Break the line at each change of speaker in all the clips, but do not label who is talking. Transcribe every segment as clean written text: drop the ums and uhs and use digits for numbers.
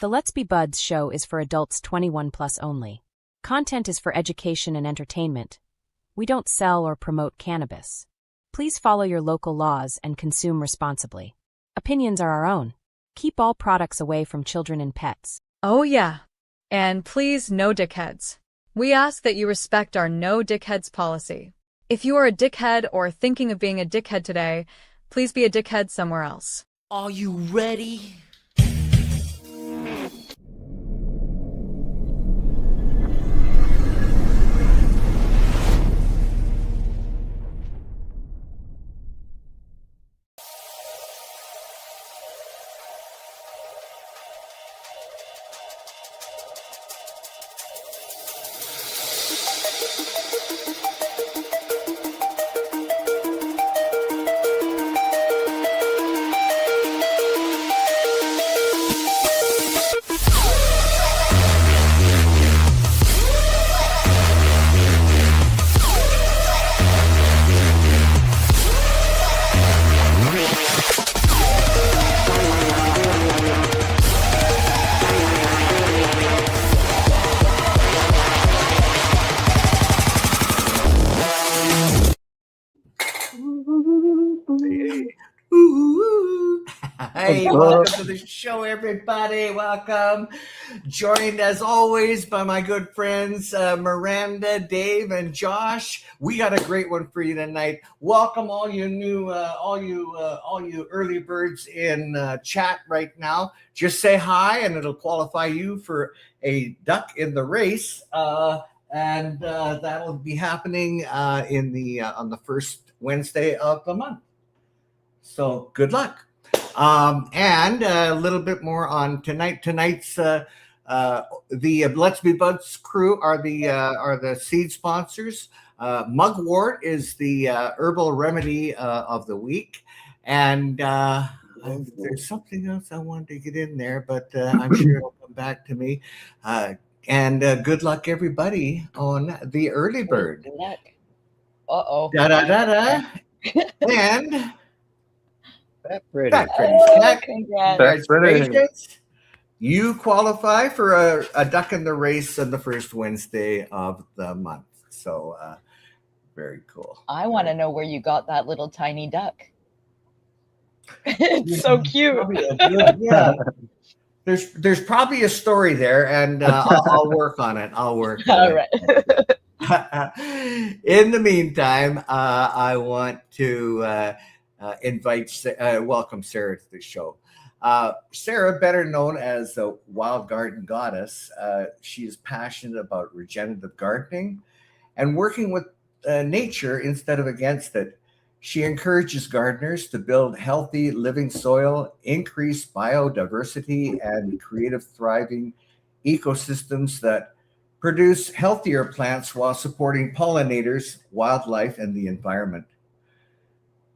The Let's Be Budz show is for adults 21 plus only. Content is for education and entertainment. We don't sell or promote cannabis. Please follow your local laws and consume responsibly. Opinions are our own. Keep all products away from children and pets.
Oh yeah. And please, no dickheads. We ask that you respect our no dickheads policy. If you are a dickhead or thinking of being a dickhead today, please be a dickhead somewhere else.
Are you ready? Hey, welcome to the show, everybody. Welcome. Joined as always by my good friends Miranda, Dave, and Josh. We got a great one for you tonight. Welcome all you new, all you early birds in chat right now. Just say hi, and it'll qualify you for a duck in the race. And that'll be happening on the first Wednesday of the month. So good luck. And a little bit more on tonight. Tonight's the Let's Be Budz crew are the seed sponsors. Mugwort is the herbal remedy of the week, and there's something else I wanted to get in there, but I'm sure it'll come back to me. And good luck, everybody, on the early bird.
Good luck. Uh-oh.
Da-da-da-da. And congratulations. You qualify for a duck in the race on the first Wednesday of the month. So very cool.
I want to know where you got that little tiny duck. It's so cute.
Yeah. There's probably a story there, and I'll work on it. All
right.
In the meantime, I want to welcome Sarah to the show. Sarah, better known as the Wild Garden Goddess, she is passionate about regenerative gardening and working with nature instead of against it. She encourages gardeners to build healthy living soil, increase biodiversity, and creative thriving ecosystems that produce healthier plants while supporting pollinators, wildlife, and the environment.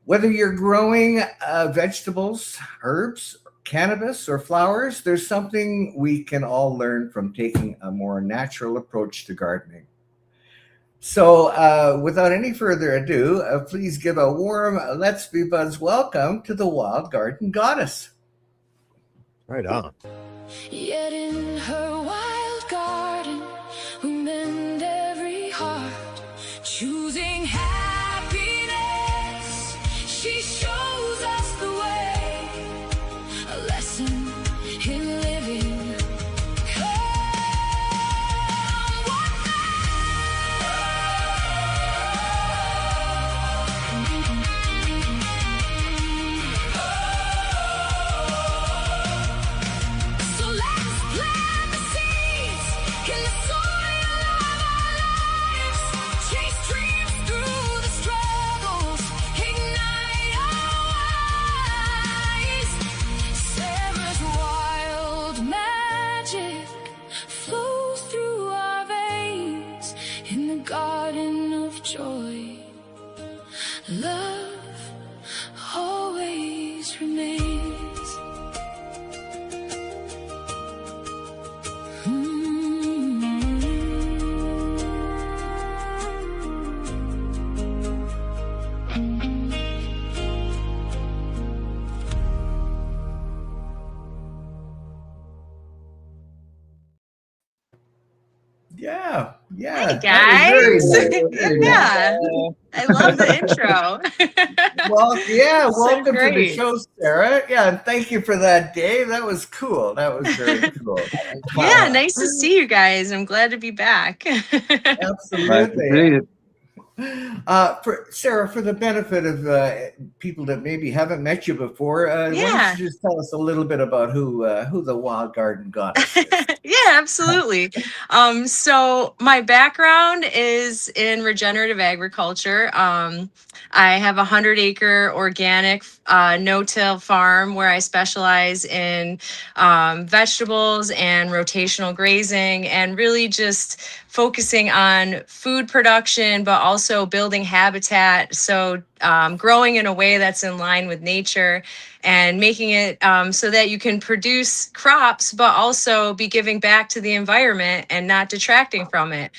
Whether you're growing vegetables, herbs, cannabis, or flowers, there's something we can all learn from taking a more natural approach to gardening. So without any further ado, please give a warm Let's Be Budz welcome to the Wild Garden Goddess.
Right on.
Yet in her wild garden, we mend every heart, choosing happiness. She shows us the way, a lesson in living. So let's plant the seeds in the soil of our lives, chase dreams through the struggles, ignite our wise. Sarah's wild magic flows through our veins in the garden of joy. Love always remains.
Yeah, yeah.
Hi,
That was
guys.
very nice. Very nice.
Yeah, I love the intro.
Well, yeah,
So
welcome to the
great.
show, Sarah. Yeah, and thank you for that, Dave. That was cool. That was very cool.
Yeah, nice to see you guys. I'm glad to be back.
Absolutely. For Sarah, for the benefit of people that maybe haven't met you before, why
Yeah.
don't you just tell us a little bit about who the Wild Garden Goddess is?
Yeah, absolutely. So my background is in regenerative agriculture. I have a 100-acre organic no-till farm where I specialize in vegetables and rotational grazing, and really just focusing on food production, but also building habitat. So growing in a way that's in line with nature and making it so that you can produce crops, but also be giving back to the environment and not detracting from it.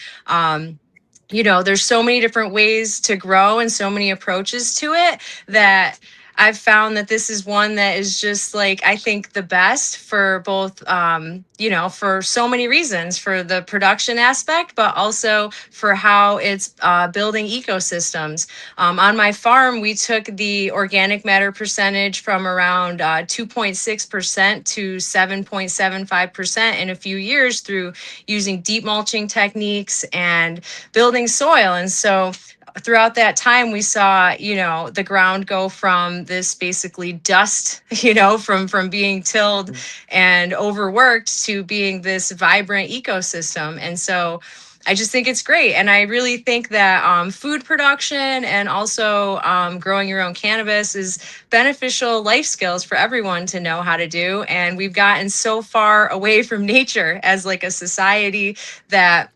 There's so many different ways to grow and so many approaches to it that I've found that this is one that is just like, I think, the best for both, for so many reasons, for the production aspect, but also for how it's building ecosystems. On my farm, we took the organic matter percentage from around 2.6% to 7.75% in a few years through using deep mulching techniques and building soil. And so throughout that time, we saw, the ground go from this basically dust, from being tilled and overworked to being this vibrant ecosystem. And so I just think it's great. And I really think that food production and also growing your own cannabis is beneficial life skills for everyone to know how to do. And we've gotten so far away from nature as like a society that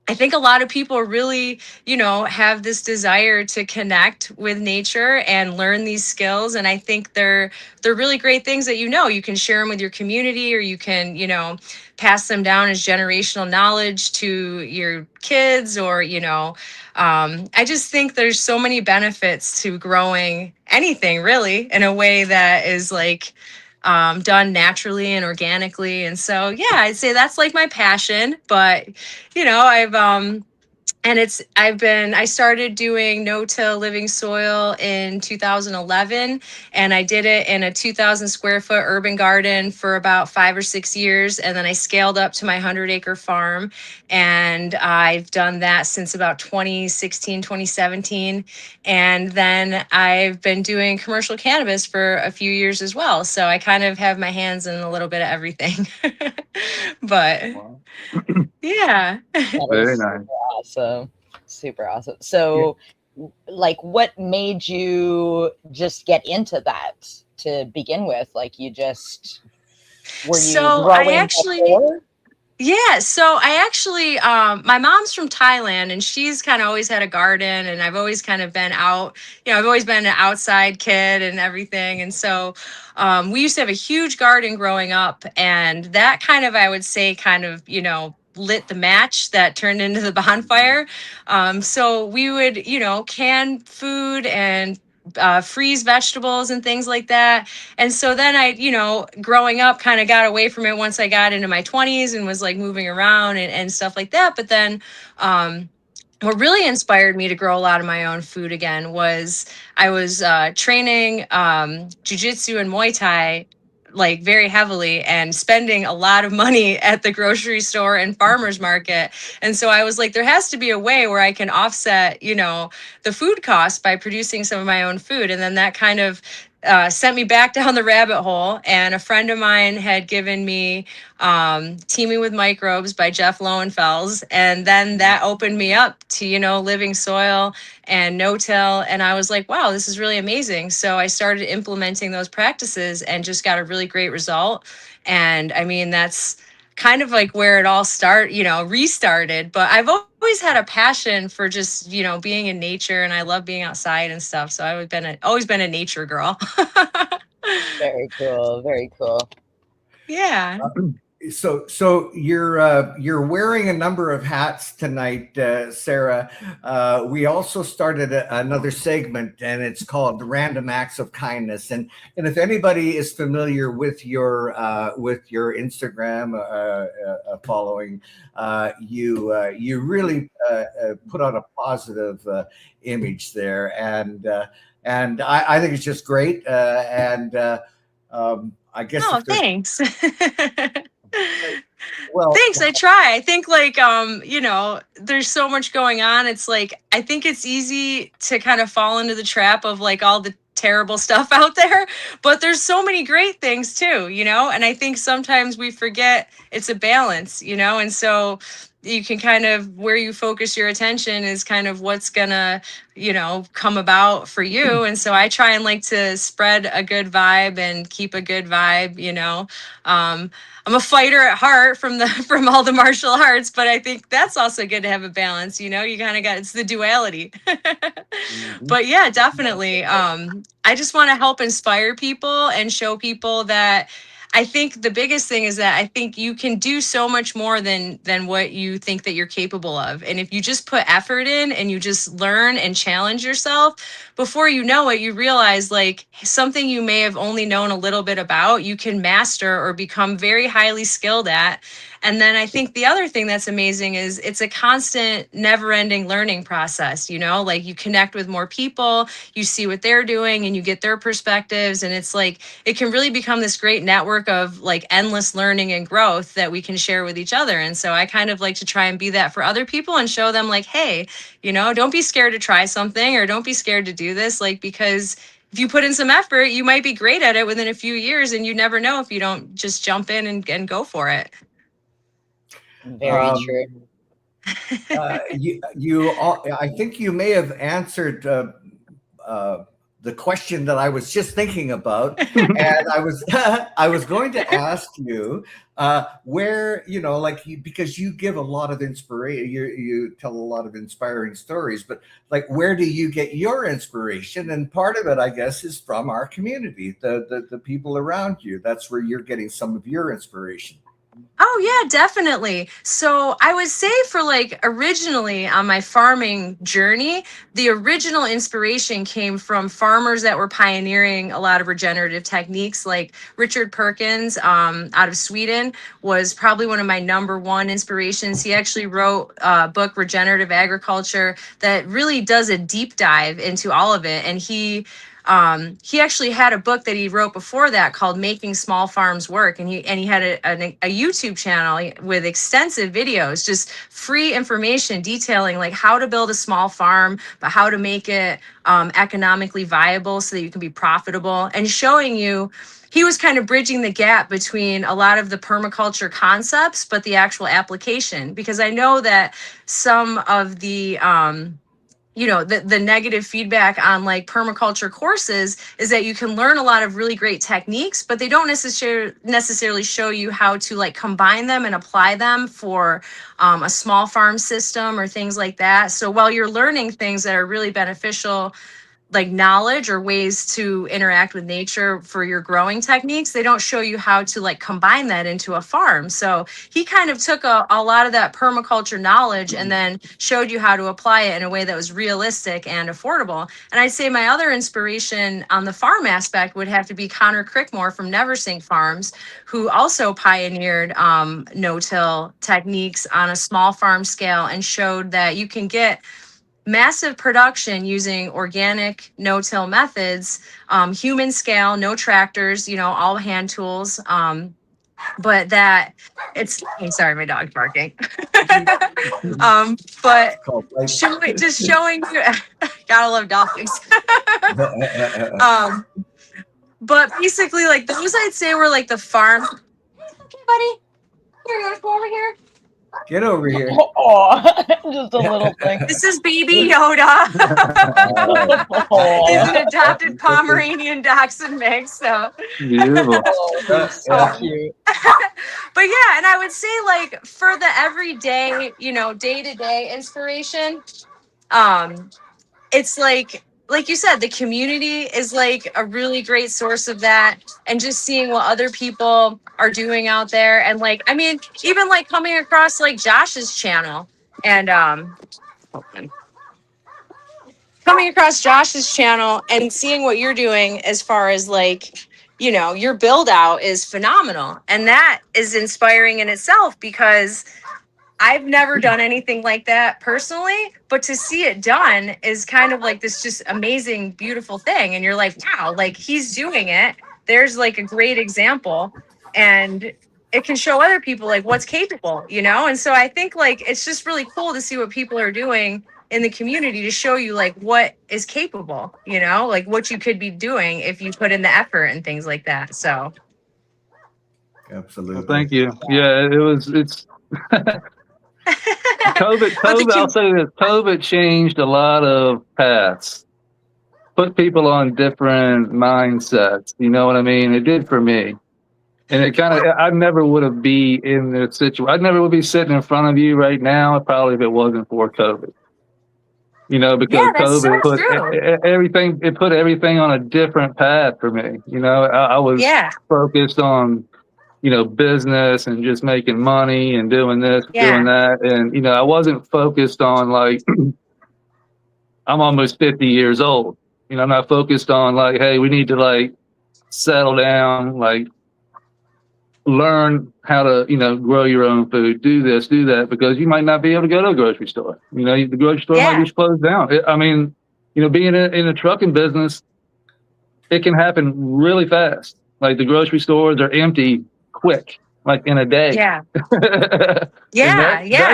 I think a lot of people really, have this desire to connect with nature and learn these skills. And I think they're really great things that, you can share them with your community, or you can, pass them down as generational knowledge to your kids, or, I just think there's so many benefits to growing anything really in a way that is like, done naturally and organically. And so, yeah, I'd say that's like my passion, but I started doing no-till living soil in 2011, and I did it in a 2,000 square foot urban garden for about 5 or 6 years. And then I scaled up to my 100-acre farm, and I've done that since about 2016, 2017. And then I've been doing commercial cannabis for a few years as well. So I kind of have my hands in a little bit of everything. But yeah.
Very nice. Awesome. Super awesome. So, like, what made you just get into that to begin with? Like, were you growing before?
Yeah, so my mom's from Thailand, and she's kind of always had a garden, and I've always kind of been out, I've always been an outside kid and everything. And so we used to have a huge garden growing up, and that kind of, I would say, lit the match that turned into the bonfire. So we would, can food and freeze vegetables and things like that. And so then I, growing up, kind of got away from it once I got into my 20s and was like moving around and stuff like that. But then what really inspired me to grow a lot of my own food again was I was training jujitsu and Muay Thai like very heavily and spending a lot of money at the grocery store and farmer's market. And so I was like, there has to be a way where I can offset, the food costs by producing some of my own food. And then that kind of sent me back down the rabbit hole. And a friend of mine had given me Teaming with Microbes by Jeff Lowenfels. And then that opened me up to, living soil and no-till. And I was like, wow, this is really amazing. So I started implementing those practices and just got a really great result. And I mean, that's kind of like where it all restarted. But I've always had a passion for just, being in nature, and I love being outside and stuff. So I've always been a nature girl.
Very cool. Very cool.
Yeah.
So you're wearing a number of hats tonight, Sarah. We also started another segment, and it's called the Random Acts of Kindness. And if anybody is familiar with your Instagram following, you really put on a positive image there, and I think it's just great. I guess.
Oh, thanks.
Well,
thanks. I try. I think like, there's so much going on. It's like, I think it's easy to kind of fall into the trap of like all the terrible stuff out there, but there's so many great things too, and I think sometimes we forget it's a balance, and so you can kind of, where you focus your attention is kind of what's gonna, come about for you. And so I try and like to spread a good vibe and keep a good vibe, I'm a fighter at heart from all the martial arts, but I think that's also good to have a balance. You kind of it's the duality. But yeah, definitely. I just want to help inspire people and show people that I think the biggest thing is that I think you can do so much more than what you think that you're capable of. And if you just put effort in and you just learn and challenge yourself, before you know it, you realize like something you may have only known a little bit about, you can master or become very highly skilled at. And then I think the other thing that's amazing is it's a constant, never-ending learning process, like you connect with more people, you see what they're doing and you get their perspectives. And it's like, it can really become this great network of like endless learning and growth that we can share with each other. And so I kind of like to try and be that for other people and show them like, hey, don't be scared to try something, or don't be scared to do this, like, because if you put in some effort, you might be great at it within a few years, and you never know if you don't just jump in and go for it.
Very true.
I think you may have answered the question that I was just thinking about, and I was going to ask you where, because you give a lot of inspiration, you tell a lot of inspiring stories, but like, where do you get your inspiration? And part of it, I guess, is from our community, the people around you. That's where you're getting some of your inspiration.
Oh yeah, definitely. So I would say for like originally on my farming journey, the original inspiration came from farmers that were pioneering a lot of regenerative techniques. Like Richard Perkins out of Sweden was probably one of my number one inspirations. He actually wrote a book, Regenerative Agriculture, that really does a deep dive into all of it. And he actually had a book that he wrote before that called Making Small Farms Work. And he had a YouTube channel with extensive videos, just free information detailing like how to build a small farm, but how to make it economically viable so that you can be profitable, and showing you. He was kind of bridging the gap between a lot of the permaculture concepts, but the actual application, because I know that some of the the negative feedback on like permaculture courses is that you can learn a lot of really great techniques, but they don't necessarily show you how to like combine them and apply them for a small farm system or things like that. So while you're learning things that are really beneficial, like knowledge or ways to interact with nature for your growing techniques, they don't show you how to like combine that into a farm. So he kind of took a lot of that permaculture knowledge and then showed you how to apply it in a way that was realistic and affordable. And I'd say my other inspiration on the farm aspect would have to be Connor Crickmore from Neversink Farms, who also pioneered no-till techniques on a small farm scale and showed that you can get massive production using organic no-till methods, human scale, no tractors, all hand tools. But that it's, sorry, my dog's barking. But showing you, gotta love dogs. But basically, like those I'd say were like the farm. Okay, buddy, here, you want to come over here?
Get over here.
Oh, just a little thing.
This is baby Yoda. He's an adopted Pomeranian Dachshund mix. So
Beautiful.
So cute.
But yeah, and I would say like for the everyday, day-to-day inspiration, it's like like you said, the community is like a really great source of that, and just seeing what other people are doing out there. And like, I mean, even like coming across like Josh's channel and coming across Josh's channel and seeing what you're doing as far as like, you know, your build out is phenomenal. And that is inspiring in itself, because I've never done anything like that personally, but to see it done is kind of like this just amazing, beautiful thing. And you're like, wow, like he's doing it. There's like a great example, and it can show other people like what's capable, you know? And so I think like it's just really cool to see what people are doing in the community to show you like what is capable, you know, like what you could be doing if you put in the effort and things like that. So
Absolutely.
Well, thank you. Yeah, it's COVID, I'll say this, COVID changed a lot of paths, put people on different mindsets. You know what I mean? It did for me. And it kind of, I never would have be in this situation. I never would be sitting in front of you right now, probably if it wasn't for COVID. You know, because COVID put everything, it put everything on a different path for me. You know, I was focused on, you know, business and just making money and doing this, doing that. And, you know, I wasn't focused on like, I'm almost 50 years old. You know, I'm not focused on like, hey, we need to like settle down, like learn how to, you know, grow your own food, do this, do that, because you might not be able to go to a grocery store. You know, the grocery store might be closed down. I mean, you know, being in a trucking business, it can happen really fast. Like the grocery stores are empty quick, like in a day.
That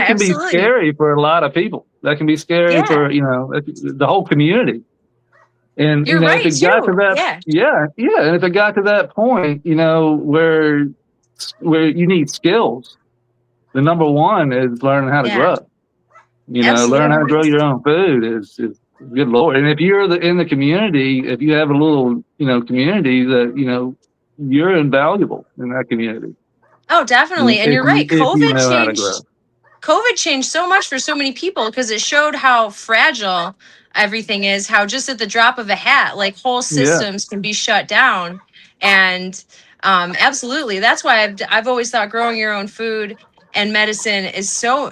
can be scary for a lot of people. That can be scary for, you know, the whole community. And
you're
you know,
right,
if it got to that, and if it got to that point, you know, where you need skills, the number one is learning how to grow. You know, learn how to grow your own food is good Lord. And if you're in the community, if you have a little, you know, community that, you know, you're invaluable in that community.
Oh, definitely. And you're right. COVID
COVID
changed so much for so many people, because it showed how fragile everything is, how just at the drop of a hat, like whole systems can be shut down. And absolutely. That's why I've always thought growing your own food and medicine it's a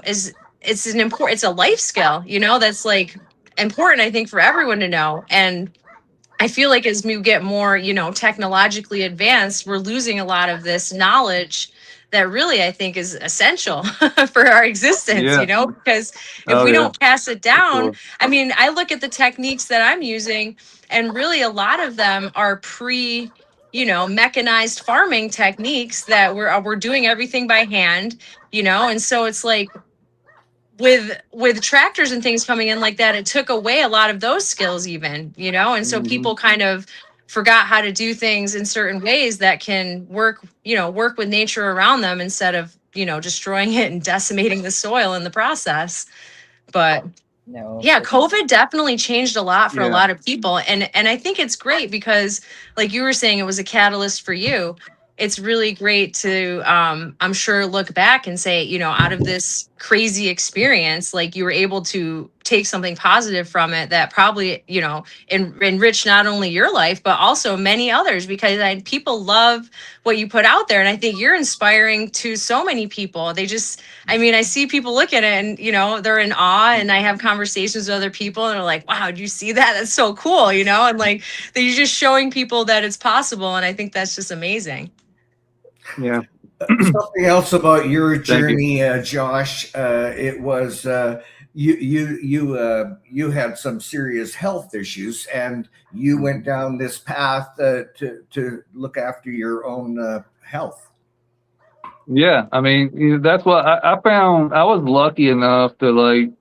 life skill, you know, that's like important, I think, for everyone to know. And I feel like as we get more, you know, technologically advanced, we're losing a lot of this knowledge that really I think is essential for our existence, you know, because if we don't pass it down, I mean, I look at the techniques that I'm using, and really a lot of them are you know, mechanized farming techniques that we're doing everything by hand, you know, and so it's like with tractors and things coming in like that, it took away a lot of those skills even, you know, and so people kind of forgot how to do things in certain ways that can work with nature around them, instead of, you know, destroying it and decimating the soil in the process. But COVID definitely changed a lot for a lot of people. And I think it's great because, like you were saying, it was a catalyst for you. It's really great to, I'm sure, look back and say, you know, out of this crazy experience, like you were able to take something positive from it that probably, you know, enrich not only your life, but also many others, because people love what you put out there. And I think you're inspiring to so many people. They just, I mean, I see people look at it and, you know, they're in awe, and I have conversations with other people and they're like, wow, do you see that? That's so cool, you know, and like, you're just showing people that it's possible. And I think that's just amazing.
Yeah.
Something else about your journey, Josh. It was you had some serious health issues, and you went down this path to look after your own health.
Yeah, I mean, you know, that's what I found. I was lucky enough to like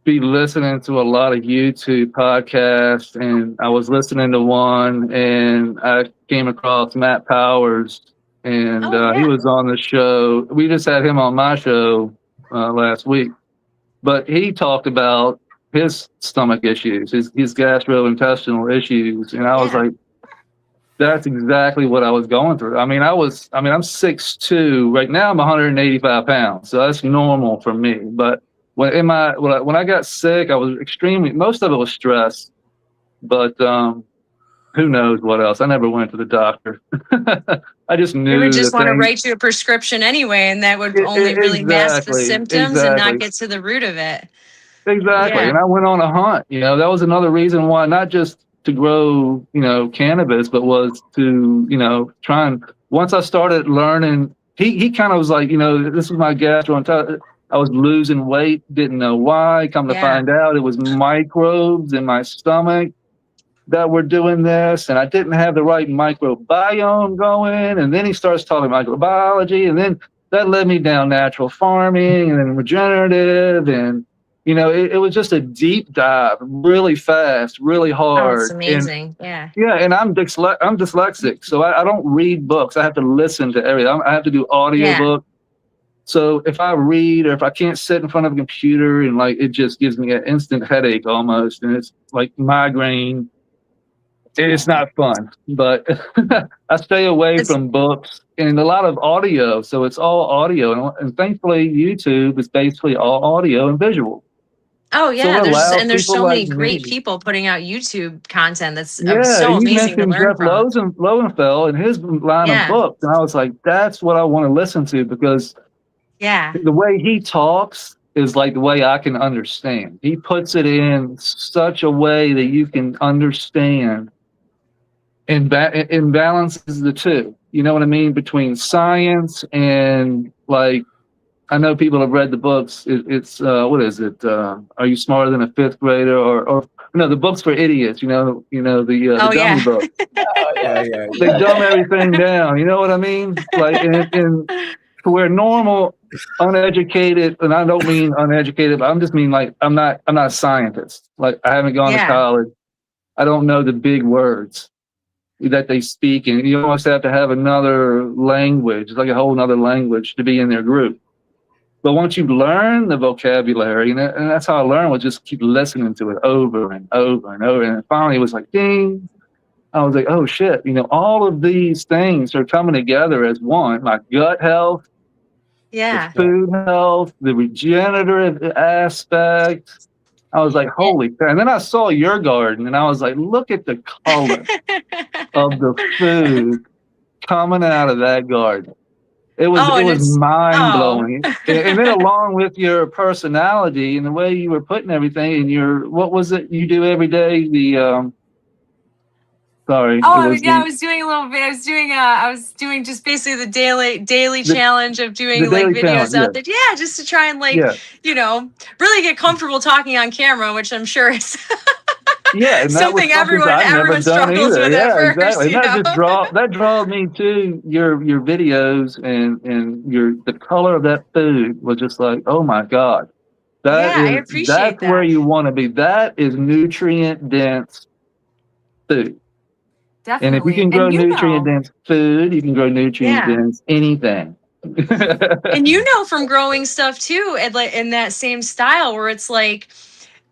be listening to a lot of YouTube podcasts, and I was listening to one, and I came across Matt Powers, and he was on the show. We just had him on my show last week, but he talked about his stomach issues, his gastrointestinal issues, and I was like, that's exactly what I was going through. I'm 6'2". Right now I'm 185 pounds, so that's normal for me, but when I got sick, I was most of it was stress, but who knows what else? I never went to the doctor. I just knew
They would just
the
want to
thing.
write you a prescription anyway, and that would only really mask the symptoms and not get to the root of it.
Exactly.
Yeah.
And I went on a hunt. That was another reason why, not just to grow, cannabis, but was to, try and, once I started learning, he kind of was like, this was my gastroenterologist. I was losing weight, didn't know why. Come to find out, it was microbes in my stomach that were doing this, and I didn't have the right microbiome going. And then he starts talking microbiology, and then that led me down natural farming and then regenerative, and it was just a deep dive, really fast, really hard.
Oh, it's amazing.
And I'm dyslexic, so I don't read books. I have to listen to everything. I have to do audiobook. So if I read, or if I can't sit in front of a computer, and it just gives me an instant headache almost, and it's like migraine. It's not fun, but I stay away from books and a lot of audio. So it's all audio. And thankfully, YouTube is basically all audio and visual.
Oh, yeah.
So
there's so many great people putting out YouTube content that's so
you
amazing to
mentioned
learn
Jeff
from.
Lowenfeld and his line of books. And I was like, that's what I want to listen to, because the way he talks is like the way I can understand. He puts it in such a way that you can understand. And balances the two, you know what I mean, between science and I know people have read the books. It's what is it? Are You Smarter Than a Fifth Grader? Or no, the books for idiots. The dummy book. They dumb everything down. You know what I mean? And to where normal, uneducated, and I don't mean uneducated, but I just mean I'm not a scientist. I haven't gone to college. I don't know the big words that they speak, and you almost have to have another language, like a whole nother language, to be in their group. But once you learn the vocabulary, and that's how I learned, was just keep listening to it over and over and over. And finally it was like, ding. I was like, oh shit, all of these things are coming together as one. My gut health, the food health, the regenerative aspect. I was like, holy cow. And then I saw your garden, and I was like, look at the color of the food coming out of that garden. It was mind blowing. And then along with your personality and the way you were putting everything, and what was it you do every day?
I was doing a little bit. I was doing just basically the daily challenge of doing videos out there. Yeah, just to try and really get comfortable talking on camera, which I'm sure is
and
something everyone struggles with at first.
Exactly. And that draws me to your videos, and the color of that food was just like, oh my God.
I appreciate
that's
that.
Where you want to be. That is nutrient dense food.
Definitely.
And if you can grow nutrient dense food, you can grow nutrient dense anything.
And from growing stuff too, in that same style, where it's like,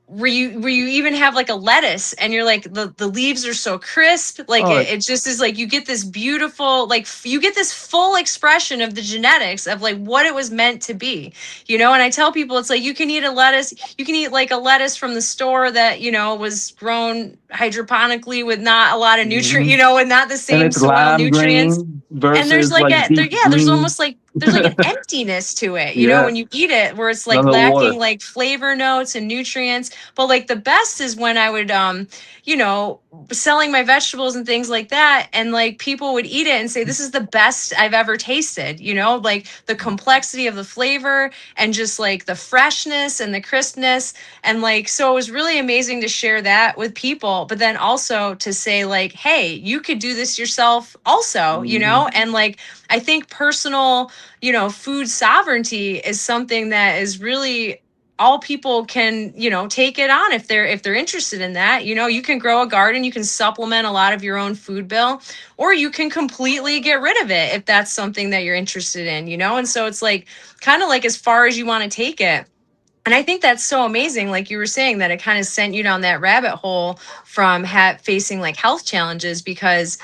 where you even have a lettuce, and you're like, the leaves are so crisp, it just is you get this beautiful, you get this full expression of the genetics of what it was meant to be, and I tell people, it's you can eat a lettuce from the store that was grown hydroponically with not a lot of nutrient, with not the same soil nutrients, and there's there's almost there's an emptiness to it, when you eat it, where it's lacking flavor notes and nutrients. But the best is when I would, selling my vegetables and things like that, and people would eat it and say, this is the best I've ever tasted, the complexity of the flavor, and just the freshness and the crispness. And so it was really amazing to share that with people, but then also to say hey, you could do this yourself also, and I think personal, food sovereignty is something that is really all people can, take it on if they're interested in that. You can grow a garden, you can supplement a lot of your own food bill, or you can completely get rid of it if that's something that you're interested in, and so it's kind of as far as you want to take it. And I think that's so amazing, like you were saying, that it kind of sent you down that rabbit hole from facing health challenges, because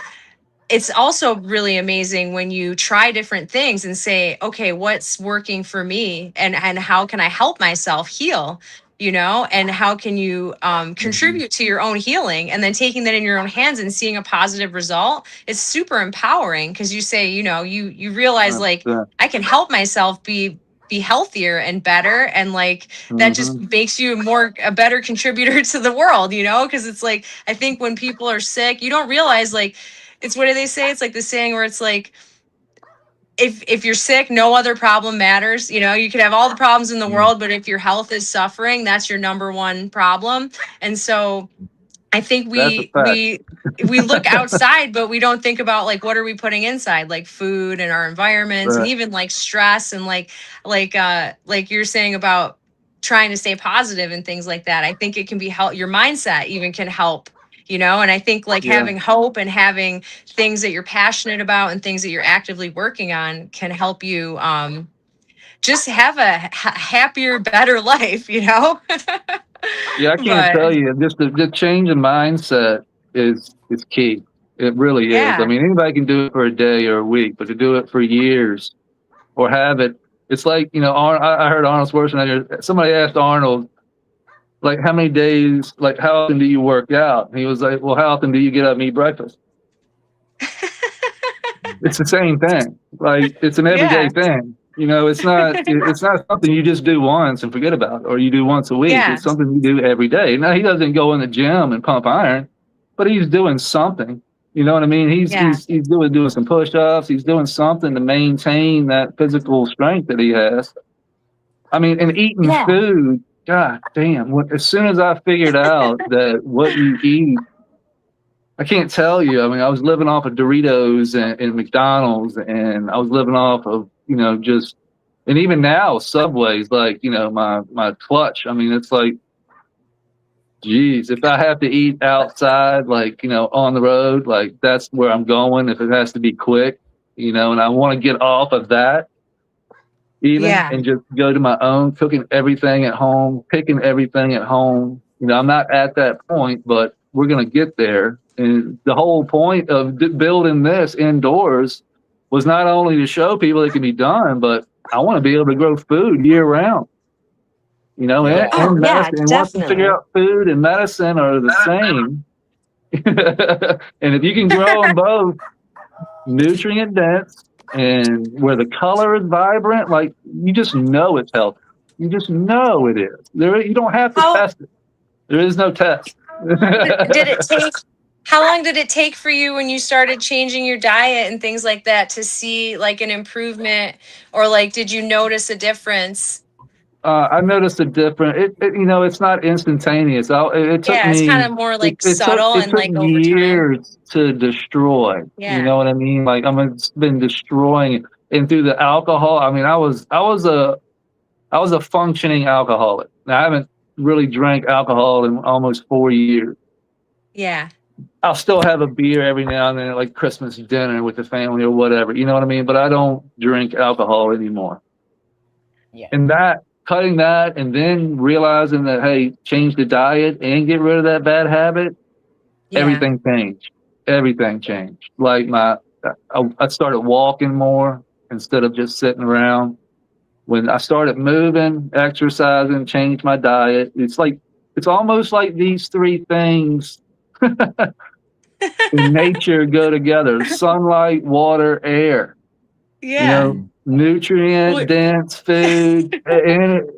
it's also really amazing when you try different things and say, okay, what's working for me, and how can I help myself heal, and how can you contribute to your own healing, and then taking that in your own hands and seeing a positive result is super empowering, because you say, you realize, like, I can help myself be healthier and better, and like that just makes you a better contributor to the world, because it's like, I think when people are sick, you don't realize, like, it's, what do they say? It's like the saying where it's like, if you're sick, no other problem matters. You could have all the problems in the world, but if your health is suffering, that's your number one problem. And so I think we look outside, but we don't think about, like, what are we putting inside, like food and our environments, and even like stress, and like you're saying about trying to stay positive and things like that. I think it can be help. Your mindset even can help, and I think, like, having hope and having things that you're passionate about and things that you're actively working on can help you just have a happier, better life,
Yeah, I can't tell you. Just the change in mindset is key. It really is. I mean, anybody can do it for a day or a week, but to do it for years or have it, it's like, I heard Arnold Schwarzenegger, somebody asked Arnold, like, how many days, like, how often do you work out? And he was like, well, how often do you get up and eat breakfast? It's the same thing. Like, it's an everyday thing. It's not something you just do once and forget about, or you do once a week. It's something you do every day. Now, he doesn't go in the gym and pump iron, but he's doing something. You know what I mean? He's doing some push-ups. He's doing something to maintain that physical strength that he has. I mean, and eating food, God damn. As soon as I figured out that what you eat, I can't tell you. I mean, I was living off of Doritos and McDonald's, and I was living off of, just, and even now, Subway's like, my clutch. I mean, it's like, geez, if I have to eat outside, like, on the road, like, that's where I'm going. If it has to be quick, and I want to get off of that, and just go to my own, cooking everything at home, picking everything at home. I'm not at that point, but we're going to get there. And the whole point of building this indoors was not only to show people it can be done, but I want to be able to grow food year round. And medicine. And once you figure out food and medicine are the same, and if you can grow them both nutrient dense and where the color is vibrant, like, you just know it's healthy. You just know it is. You don't have to test it. There is no test.
How long did it take for you when you started changing your diet and things like that to see, like, an improvement, or, like, did you notice a difference?
I noticed a difference. It's not instantaneous. It took me.
It's kind of more like subtle and like over
years to destroy.
Yeah.
You know what I mean? Like, I've been destroying it, and through the alcohol. I mean, I was a functioning alcoholic. Now, I haven't really drank alcohol in almost 4 years.
Yeah.
I'll still have a beer every now and then at, like, Christmas dinner with the family or whatever. You know what I mean? But I don't drink alcohol anymore.
Yeah.
And cutting that, and then realizing that, hey, change the diet and get rid of that bad habit, everything changed. Everything changed. Like, I started walking more instead of just sitting around. When I started moving, exercising, changed my diet. It's almost like these three things in nature go together: sunlight, water, air.
Yeah.
Nutrient dense food, and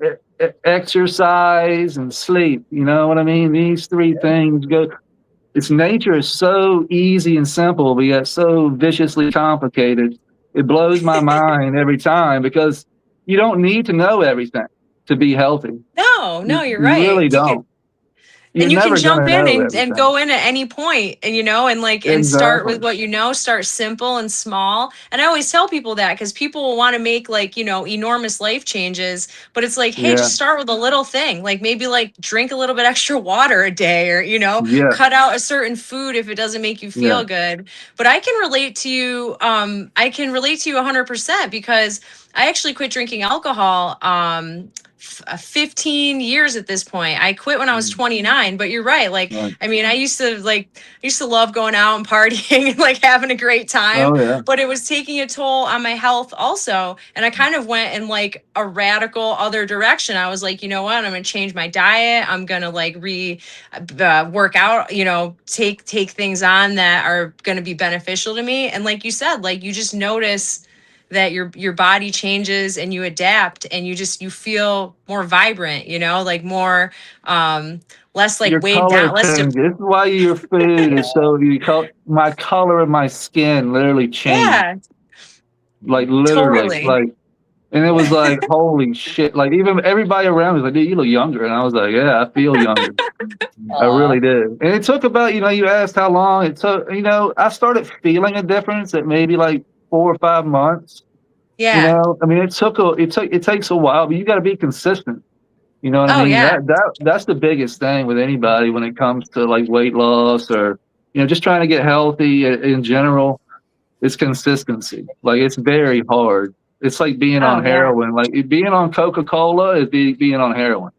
exercise, and sleep. You know what I mean? These three things go. Nature is so easy and simple, but yet so viciously complicated. It blows my mind every time, because you don't need to know everything to be healthy.
No, you're right.
You really don't.
And you can jump in and go in at any point, and start with what start simple and small. And I always tell people that, because people will want to make, like, enormous life changes, but it's like, hey, just start with a little thing. Like, maybe, like, drink a little bit extra water a day, or, cut out a certain food if it doesn't make you feel good. But I can relate to you. I can relate to you 100%, because I actually quit drinking alcohol 15 years at this point. I quit when I was 29, but you're right. Like, I mean, I used to love going out and partying and like having a great time,
Oh, yeah.
but it was taking a toll on my health also. And I kind of went in like a radical other direction. I was like, you know what? I'm going to change my diet. I'm going to like work out, you know, take things on that are going to be beneficial to me. And like you said, like you just notice that your body changes and you adapt and you feel more vibrant, you know, like more less like
Your
weighed
color
down.
changes. This is why your food is so. My color of my skin literally changed.
Yeah,
Like literally,
totally.
like, and it was like, holy shit! Like even everybody around me was like, "Dude, you look younger," and I was like, "Yeah, I feel younger." I really did. And it took about, you know, you asked how long it took. You know, I started feeling a difference at maybe like 4 or 5 months.
Yeah.
You know, I mean, it takes a while, but you got to be consistent. You know what I mean?
Yeah.
That's the biggest thing with anybody when it comes to like weight loss or, you know, just trying to get healthy in general. It's consistency. Like it's very hard. It's like being on heroin. Like being on Coca-Cola is being on heroin.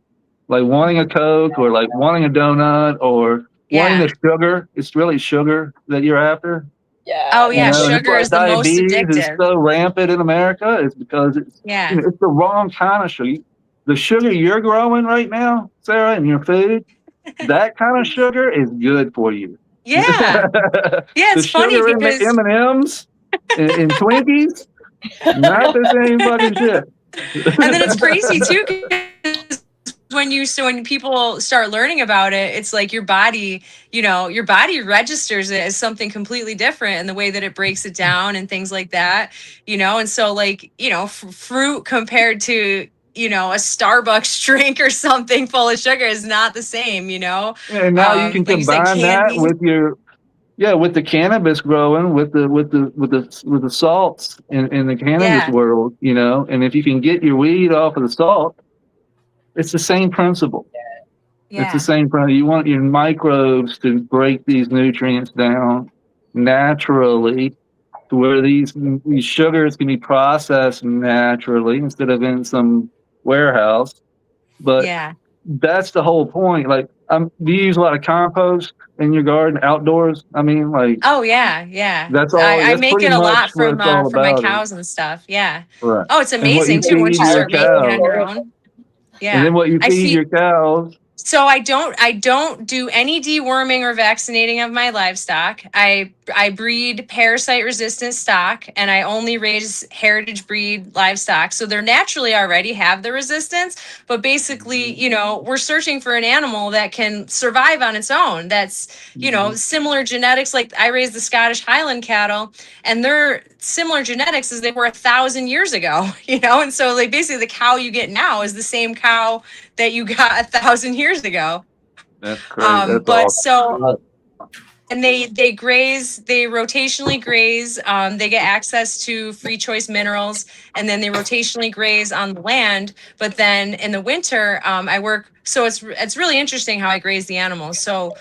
Like wanting a Coke or like wanting a donut or wanting the sugar. It's really sugar that you're after.
Yeah.
Oh yeah,
You know,
sugar is the most
diabetes is
addictive.
so rampant in America. It's because it's you know, it's the wrong kind of sugar. The sugar you're growing right now, Sarah, in your food, that kind of sugar is good for you.
Yeah. Yeah, it's
the
funny
sugar
because
in the M&Ms and Twinkies, not the same fucking shit.
And then it's crazy too, because when people start learning about it, it's like your body, you know, your body registers it as something completely different in the way that it breaks it down and things like that, you know. And so like, you know, fruit compared to, you know, a Starbucks drink or something full of sugar is not the same, you know.
And now you can
like
combine that with your with the cannabis growing, with the salts in the cannabis world, you know. And if you can get your weed off of the salt, it's the same principle. It's the same principle. You want your microbes to break these nutrients down naturally to where these sugars can be processed naturally instead of in some warehouse. But that's the whole point. Like, do you use a lot of compost in your garden outdoors? I mean, like,
that's
all.
I
That's
make it a lot from my
about
cows and stuff.
Right.
Oh, it's amazing too once you start making it on your own.
And then what you feed your cows.
So I don't do any deworming or vaccinating of my livestock. I breed parasite resistant stock, and I only raise heritage breed livestock. So they're naturally already have the resistance, but basically, you know, we're searching for an animal that can survive on its own. That's, you know, similar genetics. Like I raise the Scottish Highland cattle, and they're similar genetics as they were 1,000 years ago, you know? And so like basically the cow you get now is the same cow that you got 1,000 years ago.
That's crazy. That's awesome.
And they graze, they rotationally graze, they get access to free choice minerals, and then they rotationally graze on the land. But then in the winter, I work, so it's really interesting how I graze the animals. So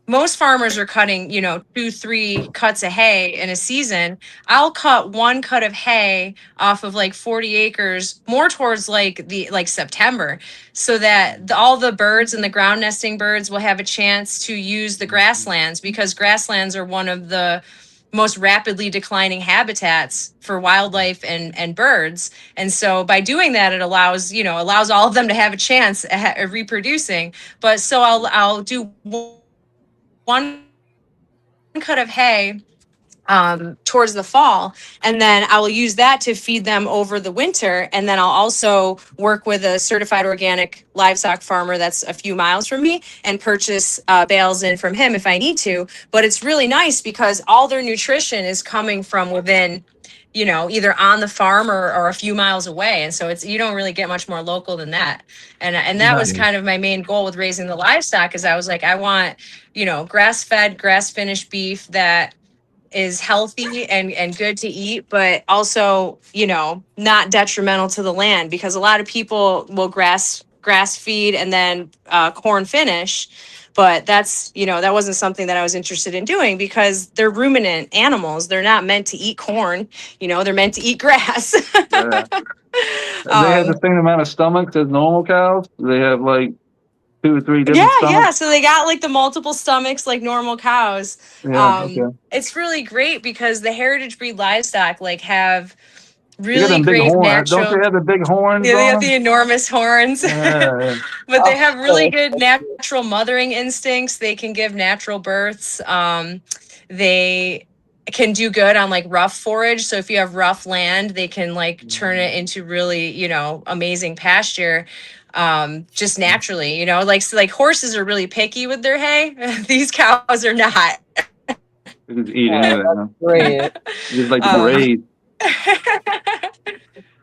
most farmers are cutting, you know, 2-3 cuts of hay in a season. I'll cut 1 cut of hay off of like 40 acres more towards like September, so that all the birds and the ground nesting birds will have a chance to use the grasslands, because grasslands are one of the most rapidly declining habitats for wildlife and birds. And so by doing that, it allows all of them to have a chance at reproducing. But so I'll do 1 cut of hay towards the fall, and then I will use that to feed them over the winter. And then I'll also work with a certified organic livestock farmer that's a few miles from me and purchase bales in from him if I need to. But it's really nice because all their nutrition is coming from within, you know, either on the farm or a few miles away. And so you don't really get much more local than that. And that was kind of my main goal with raising the livestock, is I was like, I want, you know, grass-fed, grass-finished beef that is healthy and good to eat, but also, you know, not detrimental to the land, because a lot of people will grass feed and then corn finish. But that's, that wasn't something that I was interested in doing because they're ruminant animals. They're not meant to eat corn. They're meant to eat grass.
Yeah. They have the same amount of stomachs as normal cows. They have like 2 or 3 different stomachs.
Yeah. So they got like the multiple stomachs like normal cows.
Yeah, okay.
It's really great because the heritage breed livestock like have
They got
really
them big
great
horns.
natural.
Don't they have the big horns?
Yeah, they
on
have
them?
the enormous horns.
Yeah.
But they have really good natural mothering instincts. They can give natural births. They can do good on like rough forage. So if you have rough land, they can like turn it into really, amazing pasture. Just naturally, like horses are really picky with their hay. These cows are not.
They're just eating it. Huh?
Great.
Just like the raid.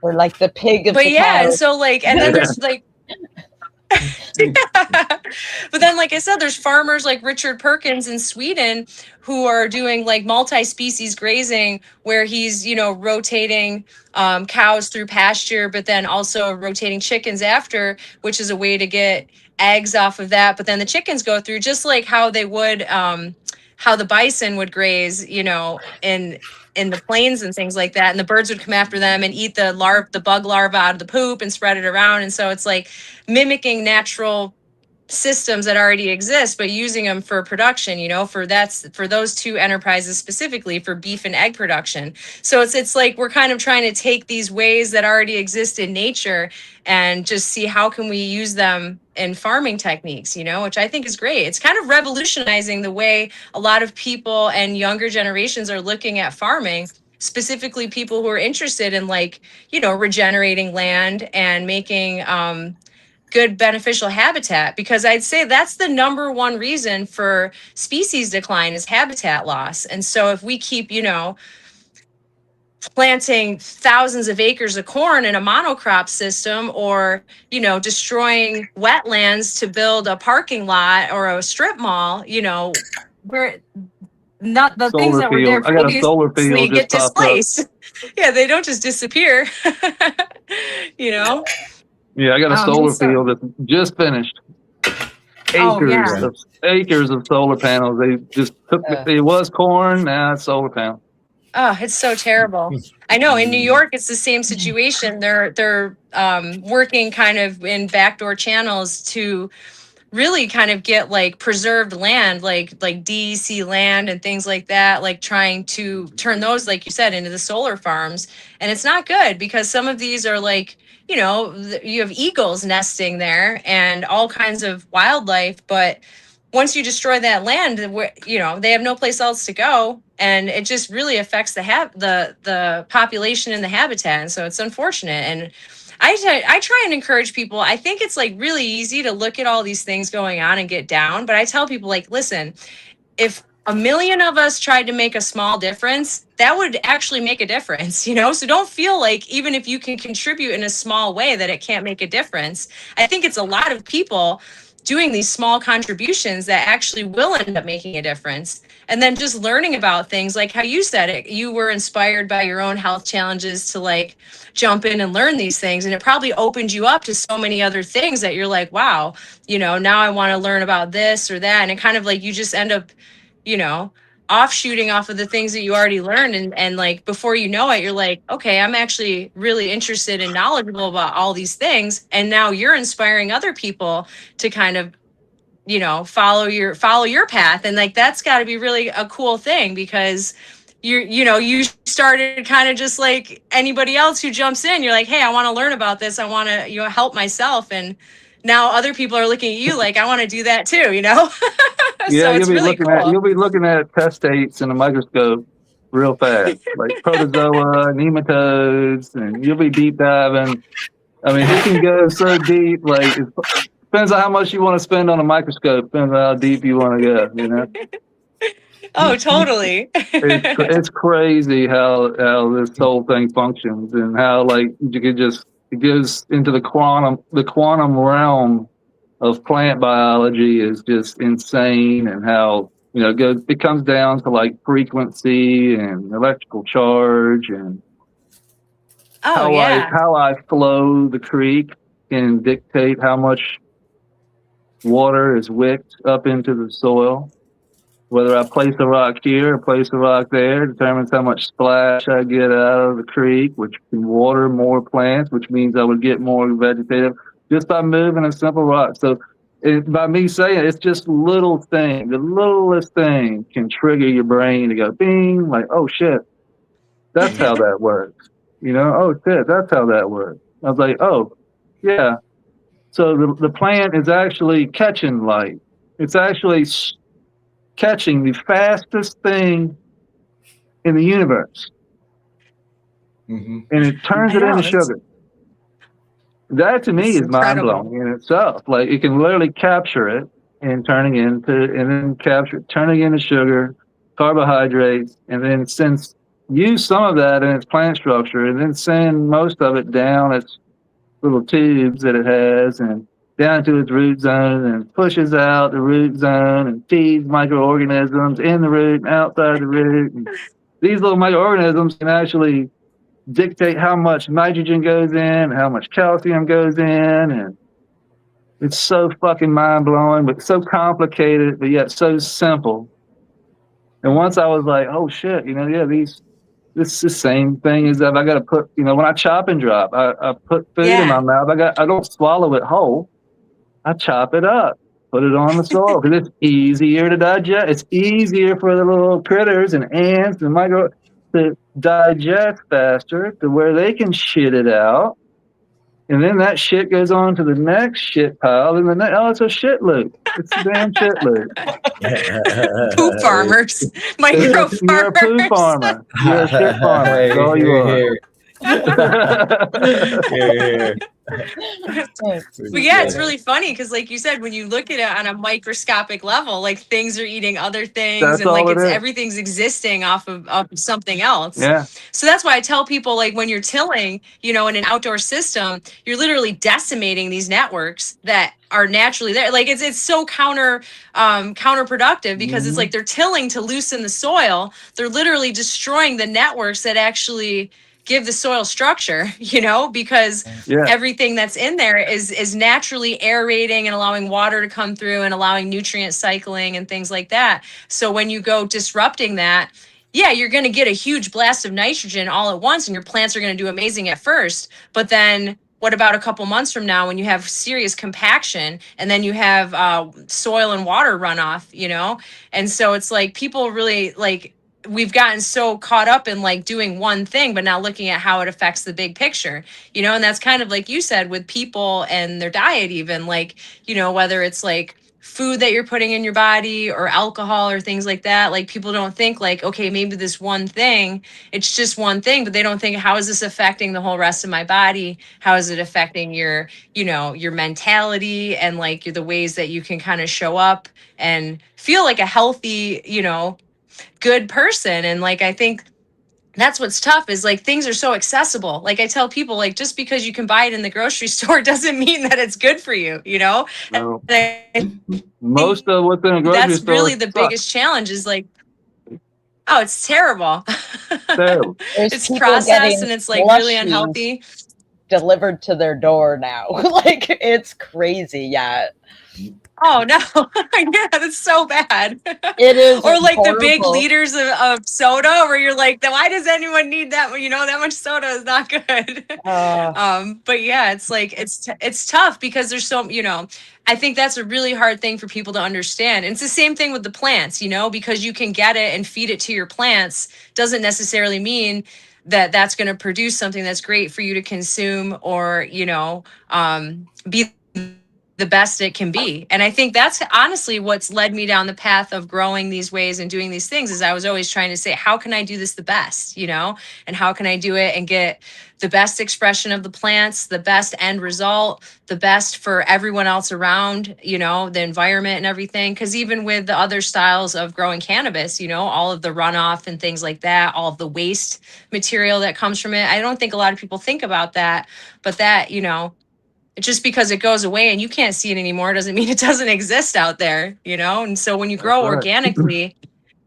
Or like the pig of
But
the
yeah, and
cows.
so like, and then there's like, but then like I said, there's farmers like Richard Perkins in Sweden who are doing like multi-species grazing where he's, rotating cows through pasture, but then also rotating chickens after, which is a way to get eggs off of that. But then the chickens go through just like how they would, how the bison would graze, in the plains and things like that. And the birds would come after them and eat the bug larva out of the poop and spread it around. And so it's like mimicking natural systems that already exist, but using them for production, for those 2 enterprises specifically for beef and egg production. So it's like we're kind of trying to take these ways that already exist in nature and just see how can we use them in farming techniques, which I think is great. It's kind of revolutionizing the way a lot of people and younger generations are looking at farming, specifically people who are interested in like, regenerating land and making good beneficial habitat, because I'd say that's the number one reason for species decline is habitat loss. And so if we keep, planting thousands of acres of corn in a monocrop system or, destroying wetlands to build a parking lot or a strip mall, we're not the things that were there
I got a solar
previously
field
get
just popped up.
displaced. Yeah, they don't just disappear.
Yeah, I got a solar field that's just finished. Acres of solar panels. They just took it was corn, now it's solar panels.
Oh, it's so terrible. I know in New York, it's the same situation. They're working kind of in backdoor channels to really kind of get like preserved land, like DEC land and things like that, like trying to turn those, like you said, into the solar farms. And it's not good because some of these are like, you have eagles nesting there and all kinds of wildlife. But once you destroy that land, they have no place else to go. And it just really affects the population and the habitat. And so it's unfortunate. And I try and encourage people. I think it's like really easy to look at all these things going on and get down. But I tell people like, listen, if 1 million of us tried to make a small difference, that would actually make a difference, So don't feel like even if you can contribute in a small way that it can't make a difference. I think it's a lot of people doing these small contributions that actually will end up making a difference. And then just learning about things like how you said it, you were inspired by your own health challenges to like jump in and learn these things. And it probably opened you up to so many other things that you're like, wow, now I want to learn about this or that. And it kind of like, you just end up, offshooting off of the things that you already learned. And like, before you know it, you're like, okay, I'm actually really interested and knowledgeable about all these things. And now you're inspiring other people to kind of, follow your path. And like, that's gotta be really a cool thing because you started kind of just like anybody else who jumps in. You're like, hey, I want to learn about this. I want to, help myself. And now other people are looking at you like, I want to do that too,
Yeah,
so it's really cool.
You'll be looking at testates in a microscope real fast, like protozoa, nematodes, and you'll be deep diving. I mean, it can go so deep, like it depends on how much you want to spend on a microscope, depends on how deep you want to go,
Oh, totally.
It's crazy how this whole thing functions and how like you could just, it goes into the quantum realm of plant biology is just insane, and how it comes down to like frequency and electrical charge and how I flow the creek can dictate how much water is wicked up into the soil. Whether I place a rock here or place a rock there determines how much splash I get out of the creek, which can water more plants, which means I would get more vegetative just by moving a simple rock. So by me saying it's just little thing, the littlest thing can trigger your brain to go bing, like, oh shit, that's how that works. Oh shit, that's how that works. I was like, oh yeah. So the plant is actually catching light. It's actually catching the fastest thing in the universe, and it turns it into sugar. That to me is mind blowing in itself. Like it can literally capture it and turning into sugar, carbohydrates, and then use some of that in its plant structure, and then send most of it down its little tubes that it has and down to its root zone, and pushes out the root zone and feeds microorganisms in the root and outside the root. And these little microorganisms can actually dictate how much nitrogen goes in, how much calcium goes in, and it's so fucking mind-blowing, but so complicated, but yet so simple. And once I was like, oh shit, this is the same thing as if I got to put, when I chop and drop, I put food in my mouth. I don't swallow it whole. I chop it up, put it on the soil because it's easier to digest. It's easier for the little critters and ants and micro to digest faster to where they can shit it out. And then that shit goes on to the next shit pile. And it's a shit loop. It's a damn shit loop.
Poop farmers. Micro farmers.
You're a poop farmer. You're a shit farmer. That's all you are.
But yeah, it's really funny because like you said, when you look at it on a microscopic level, like things are eating other things. That's and like everything's existing off of something else.
Yeah.
So that's why I tell people, like, when you're tilling, in an outdoor system, you're literally decimating these networks that are naturally there. Like it's so counterproductive because it's like they're tilling to loosen the soil. They're literally destroying the networks that actually give the soil structure, because everything that's in there is naturally aerating and allowing water to come through and allowing nutrient cycling and things like that. So when you go disrupting that, you're going to get a huge blast of nitrogen all at once and your plants are going to do amazing at first. But then what about a couple months from now when you have serious compaction and then you have soil and water runoff, And so it's like people really we've gotten so caught up in like doing one thing, but now looking at how it affects the big picture, and that's kind of like you said with people and their diet, even whether it's like food that you're putting in your body or alcohol or things like that. Like people don't think like, okay, maybe this one thing, it's just one thing, but they don't think, how is this affecting the whole rest of my body? How is it affecting your, your mentality and like the ways that you can kind of show up and feel like a healthy, good person. And like I think that's what's tough is like things are so accessible. Like I tell people, like just because you can buy it in the grocery store doesn't mean that it's good for you,
No. Most of what's in a grocery
that's
store
really the biggest challenge is like, oh, it's terrible.
Terrible.
It's processed and it's like really unhealthy.
Delivered to their door now. Like it's crazy. Yeah.
Oh no. Yeah, that's so bad.
It is.
Or like
horrible.
The big liters of soda where you're like, why does anyone need that? That much soda is not good. But yeah, it's like it's tough because there's so, I think that's a really hard thing for people to understand. And it's the same thing with the plants, because you can get it and feed it to your plants doesn't necessarily mean that that's going to produce something that's great for you to consume or, be the best it can be. And I think that's honestly what's led me down the path of growing these ways and doing these things is I was always trying to say, how can I do this the best, and how can I do it and get the best expression of the plants, the best end result, the best for everyone else around, the environment and everything. Because even with the other styles of growing cannabis, all of the runoff and things like that, all of the waste material that comes from it, I don't think a lot of people think about that, but that, just because it goes away and you can't see it anymore doesn't mean it doesn't exist out there, And so when you grow organically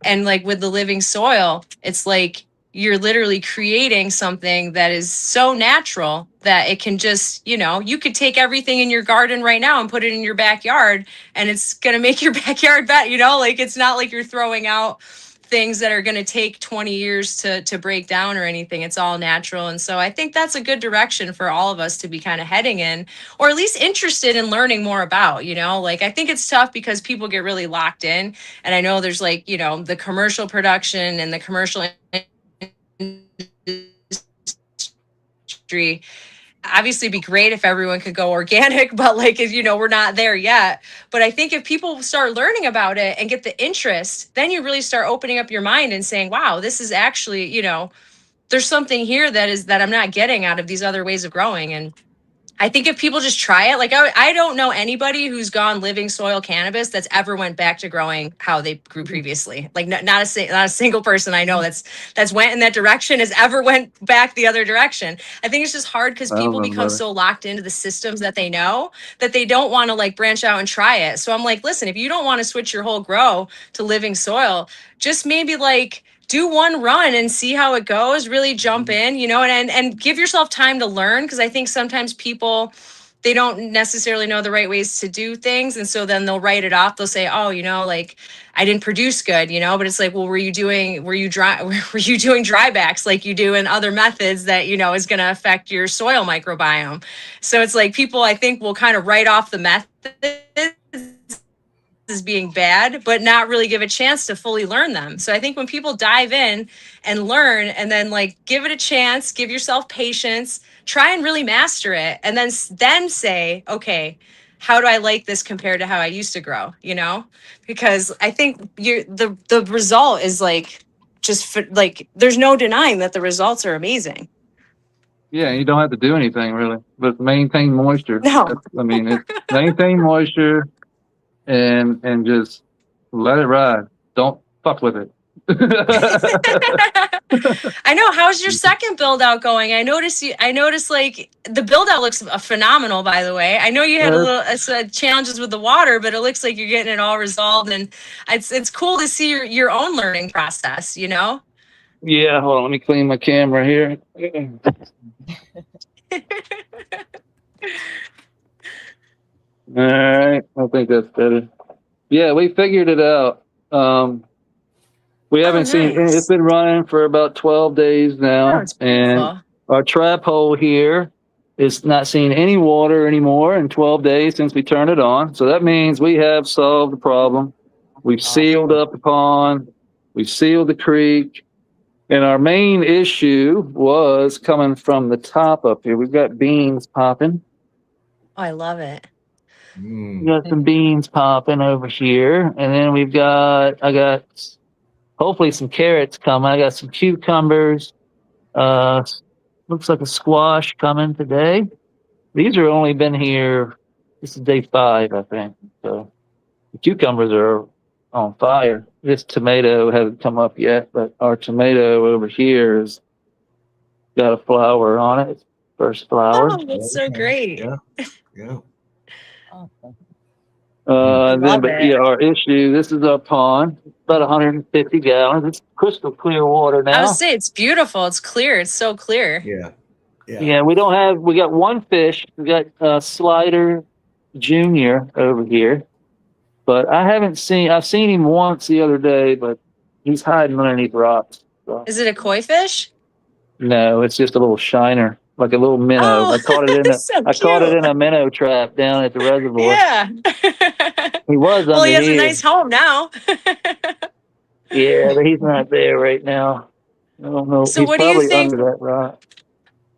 and like with the living soil, it's like you're literally creating something that is so natural that it can just, you could take everything in your garden right now and put it in your backyard, and it's going to make your backyard better. Like it's not like you're throwing out things that are going to take 20 years to break down or anything. It's all natural. And so I think that's a good direction for all of us to be kind of heading in, or at least interested in learning more about, like I think it's tough because people get really locked in. And I know there's like, the commercial production and the commercial industry. Obviously be great if everyone could go organic, but like, we're not there yet. But I think if people start learning about it and get the interest, then you really start opening up your mind and saying, wow, this is actually, there's something here that I'm not getting out of these other ways of growing. And I think if people just try it, like I don't know anybody who's gone living soil cannabis that's ever went back to growing how they grew previously. Like not a single person I know that's went in that direction has ever went back the other direction. I think it's just hard because people become so locked into the systems that they know that they don't want to like branch out and try it. So I'm like, listen, if you don't want to switch your whole grow to living soil, just maybe like do one run and see how it goes, really jump in, and give yourself time to learn. Cause I think sometimes people, they don't necessarily know the right ways to do things. And so then they'll write it off. They'll say, oh, like I didn't produce good, but it's like, well, were you doing drybacks like you do in other methods that, is going to affect your soil microbiome. So it's like people, I think, will kind of write off the methods as being bad, but not really give a chance to fully learn them. So I think when people dive in and learn and then like give it a chance, give yourself patience, try and really master it, and then say, okay, how do I like this compared to how I used to grow? Because I think the result is like like there's no denying that the results are amazing.
Yeah, you don't have to do anything really, but maintain moisture.
No.
It's maintain moisture. And just let it ride. Don't fuck with it.
I know. How's your second build out going? I noticed like the build out looks phenomenal, by the way. I know you had a little challenges with the water, but it looks like you're getting it all resolved, and it's cool to see your own learning process,
Yeah, hold on, let me clean my camera here. All right, I think that's better. Yeah, we figured it out. We haven't seen it's been running for about 12 days now, and our trap hole here is not seeing any water anymore in 12 days since we turned it on. So that means we have solved the problem. We've sealed up the pond, we've sealed the creek, and our main issue was coming from the top up here. We've got beans popping.
Oh, I love it.
We got some beans popping over here, and then I got hopefully some carrots coming. I got some cucumbers. Looks like a squash coming today. These are only been here. This is day 5, I think. So the cucumbers are on fire. This tomato hasn't come up yet, but our tomato over here has got a flower on it. It's first flower.
Oh, that's so great.
Yeah.
Our issue, this is our pond, about 150 gallons. It's crystal clear water now.
I would say it's beautiful. It's clear. It's so clear.
Yeah, we got one fish. We got Slider Junior over here, but I've seen him once the other day, but he's hiding underneath rocks. So.
Is it a koi fish?
No, it's just a little shiner. Like a little minnow.
Oh,
I caught it in a minnow trap down at the reservoir.
Yeah.
He was
well, he has a nice home now.
Yeah, but he's not there right now. I don't know.
So
he's
what do you think?
Under that rock.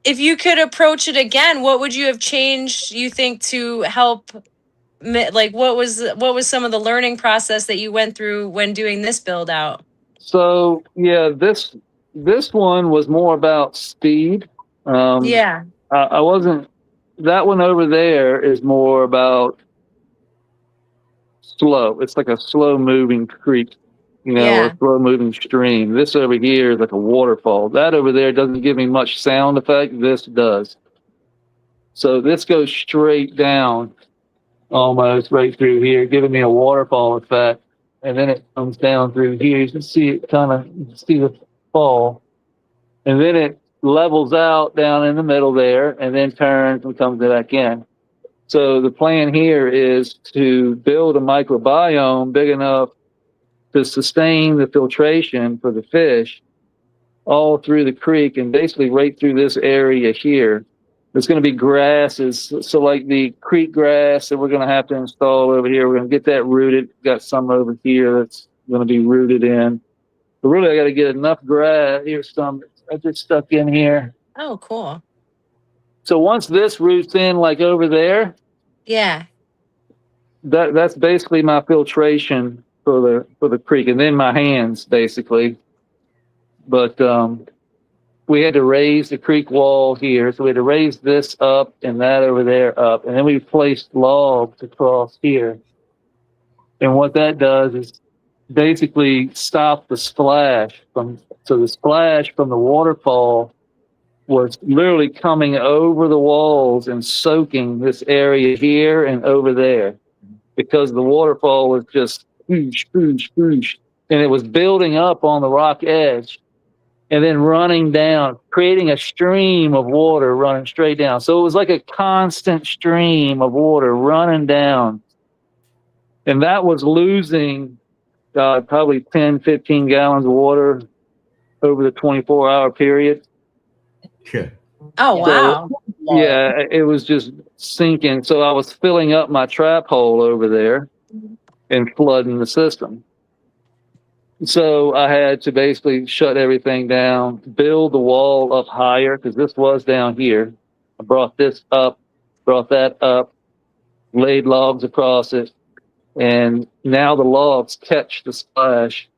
If you could approach it again, what would you have changed, you think, to help? Like, what was some of the learning process that you went through when doing this build out?
So yeah, this one was more about speed. I wasn't. That one over there is more about slow. It's like a slow moving creek, a slow moving stream. This over here is like a waterfall. That over there doesn't give me much sound effect. This does. So this goes straight down, almost right through here, giving me a waterfall effect. And then it comes down through here. You can see it see the fall. And then it levels out down in the middle there and then turns and comes back in. So the plan here is to build a microbiome big enough to sustain the filtration for the fish all through the creek and basically right through this area here. There's going to be grasses. So like the creek grass that we're going to have to install over here, we're going to get that rooted. Got some over here that's going to be rooted in. But really, I got to get enough grass. Here's some I just stuck in here.
Oh, cool.
So once this roots in, like over there,
Yeah.
that's basically my filtration for the creek, and then my hands basically. But we had to raise the creek wall here, so we had to raise this up and that over there up, and then we placed logs across here. And what that does is basically stop the splash so the splash from the waterfall was literally coming over the walls and soaking this area here and over there, because the waterfall was just whoosh, whoosh, whoosh, and it was building up on the rock edge and then running down, creating a stream of water running straight down. So it was like a constant stream of water running down. And that was losing probably 10, 15 gallons of water over the 24-hour period.
Yeah.
Oh, wow.
Yeah, it was just sinking. So I was filling up my trap hole over there and flooding the system. So I had to basically shut everything down, build the wall up higher, because this was down here. I brought this up, brought that up, laid logs across it, and now the logs catch the splash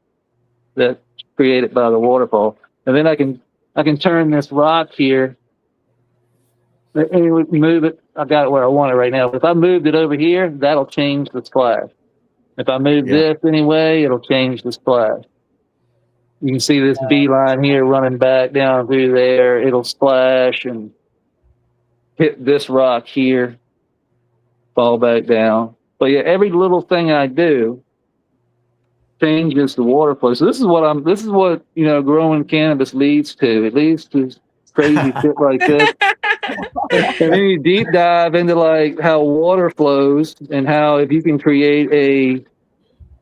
that's created by the waterfall. And then I can turn this rock here and move it. I got it where I want it right now. If I moved it over here, that'll change the splash. If I move this anyway, it'll change the splash. You can see this beeline here running back down through there. It'll splash and hit this rock here, fall back down. But yeah, every little thing I do changes the water flow. So this is what growing cannabis leads to. It leads to crazy shit like this. And then you deep dive into like how water flows and how if you can create a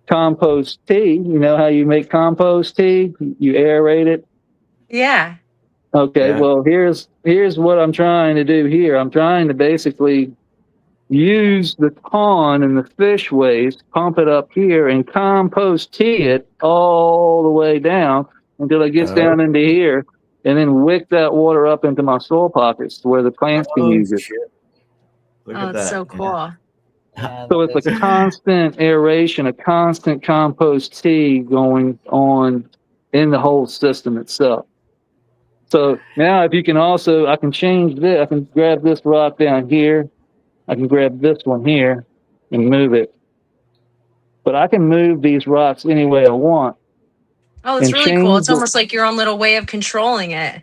compost tea, how you make compost tea, you aerate it.
Yeah.
Okay, well here's what I'm trying to do here. I'm trying to basically use the pond and the fish waste, pump it up here and compost tea it all the way down until it gets down into here, and then wick that water up into my soil pockets where the plants can use it.
Look
Oh,
at
it's
that.
so cool.
Yeah,
So it's like a constant aeration, a constant compost tea going on in the whole system itself. So now if you can also, I can change this. I can grab this rock down here. I can grab this one here and move it. But I can move these rocks any way I want.
Oh, it's
And
really cool. It's
change
almost like your own little way of controlling it.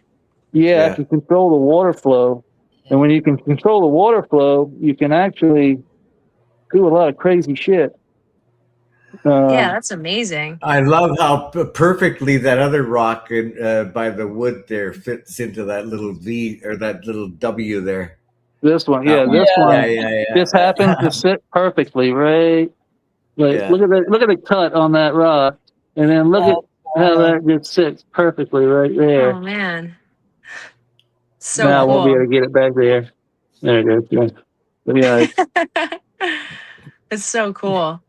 Yeah, I can control the water flow. And when you can control the water flow, you can actually do a lot of crazy shit.
Yeah, that's amazing.
I love how perfectly that other rock by the wood there fits into that little V or that little W there.
This one,
That
this one.
Yeah.
This happens to sit perfectly, right? Like, look at the cut on that rock, and then look at how that just sits perfectly right there.
Oh man, so
now
cool.
I won't be able to get it back there. There it goes. Yeah.
It's so cool.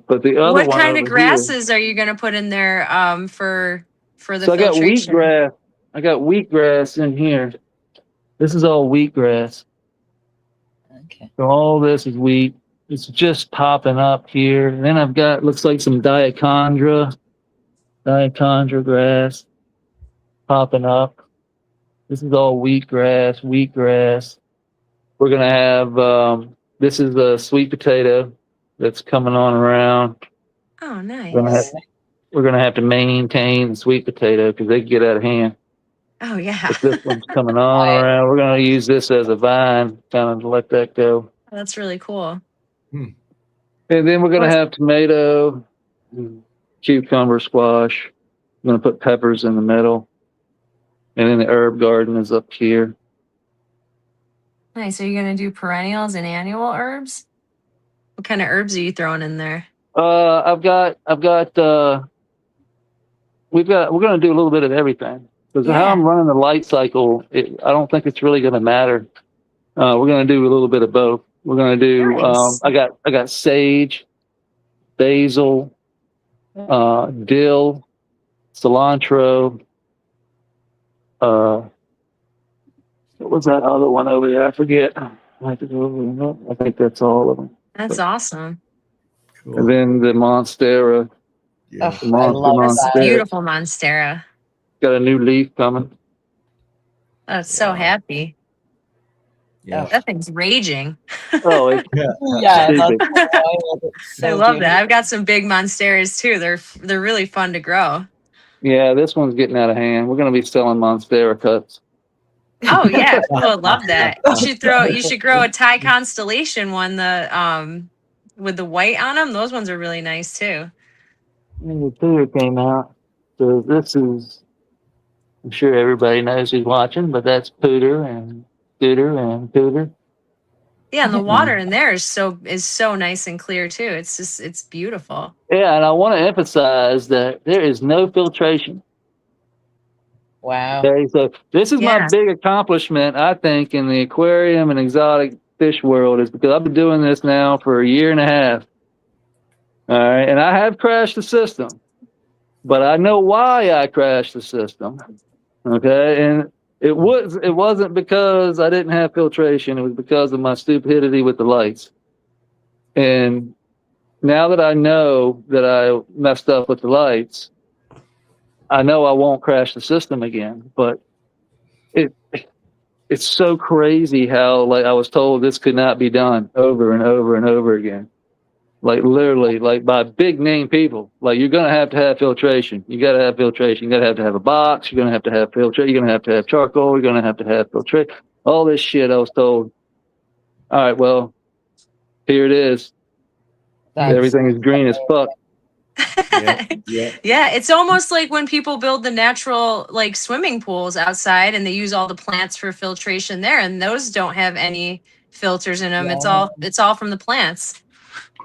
But the other
What
one
kind of
over
grasses are you going to put in there for the
So I got
filtration?
wheatgrass. I got wheatgrass in here. This is all wheatgrass.
Okay.
So all this is wheat. It's just popping up here. And then I've got, looks like some diachondra grass popping up. This is all wheatgrass. We're going to have, this is a sweet potato that's coming on around.
Oh, nice.
We're going to have to maintain the sweet potato because they get out of hand.
Oh, yeah.
But this one's coming on around. We're going to use this as a vine, kind of let that go.
That's really cool.
And then we're going to have tomato, cucumber, squash. I'm going to put peppers in the middle. And then the herb garden is up here.
Nice. Are you gonna do perennials and annual herbs? What kind of herbs are you throwing in there?
We're going to do a little bit of everything because how I'm running the light cycle, I don't think it's really going to matter. We're going to do a little bit of both. We're going to do,
Nice.
I got sage, basil, dill, cilantro. What was that other one over there? I forget. I have to go over. I think that's all of them.
That's awesome.
Cool.
And then the Monstera.
Yeah.
Oh, I love
That's
that.
beautiful Monstera.
Got a new leaf coming.
Oh, it's so happy.
Yeah.
That thing's raging.
Oh, it's
Yeah,
stupid.
I love it. So
I love
cute.
that. I've got some big Monsteras too. They're really fun to grow.
Yeah, this one's getting out of hand. We're going to be selling Monstera cuts.
Oh yeah, people would love that. You should grow a Thai constellation one, with the white on them. Those ones are really nice too.
And the tutor came out. So this is, I'm sure everybody knows who's watching, but that's Pooter and Scooter and Pooter.
Yeah, and the water in there is so nice and clear too. It's beautiful.
Yeah, and I want to emphasize that there is no filtration.
Wow.
Okay, so this is my
Yeah.
big accomplishment, I think, in the aquarium and exotic fish world is because I've been doing this now for a year and a half. All right, and I have crashed the system, but I know why I crashed the system. Okay, and it wasn't because I didn't have filtration. It was because of my stupidity with the lights. And now that I know that I messed up with the lights, I know I won't crash the system again. But it's so crazy how, like, I was told this could not be done over and over and over again. Like, literally, like, by big name people. Like, you're going to have filtration. You got to have filtration. You got to have a box. You're going to have filtration. You're going to have charcoal. You're going to have filtration. All this shit I was told. All right, well, here it is. Everything is green as fuck.
Yeah, it's almost like when people build the natural like swimming pools outside and they use all the plants for filtration there, and those don't have any filters in them.
Yeah.
It's all from the plants.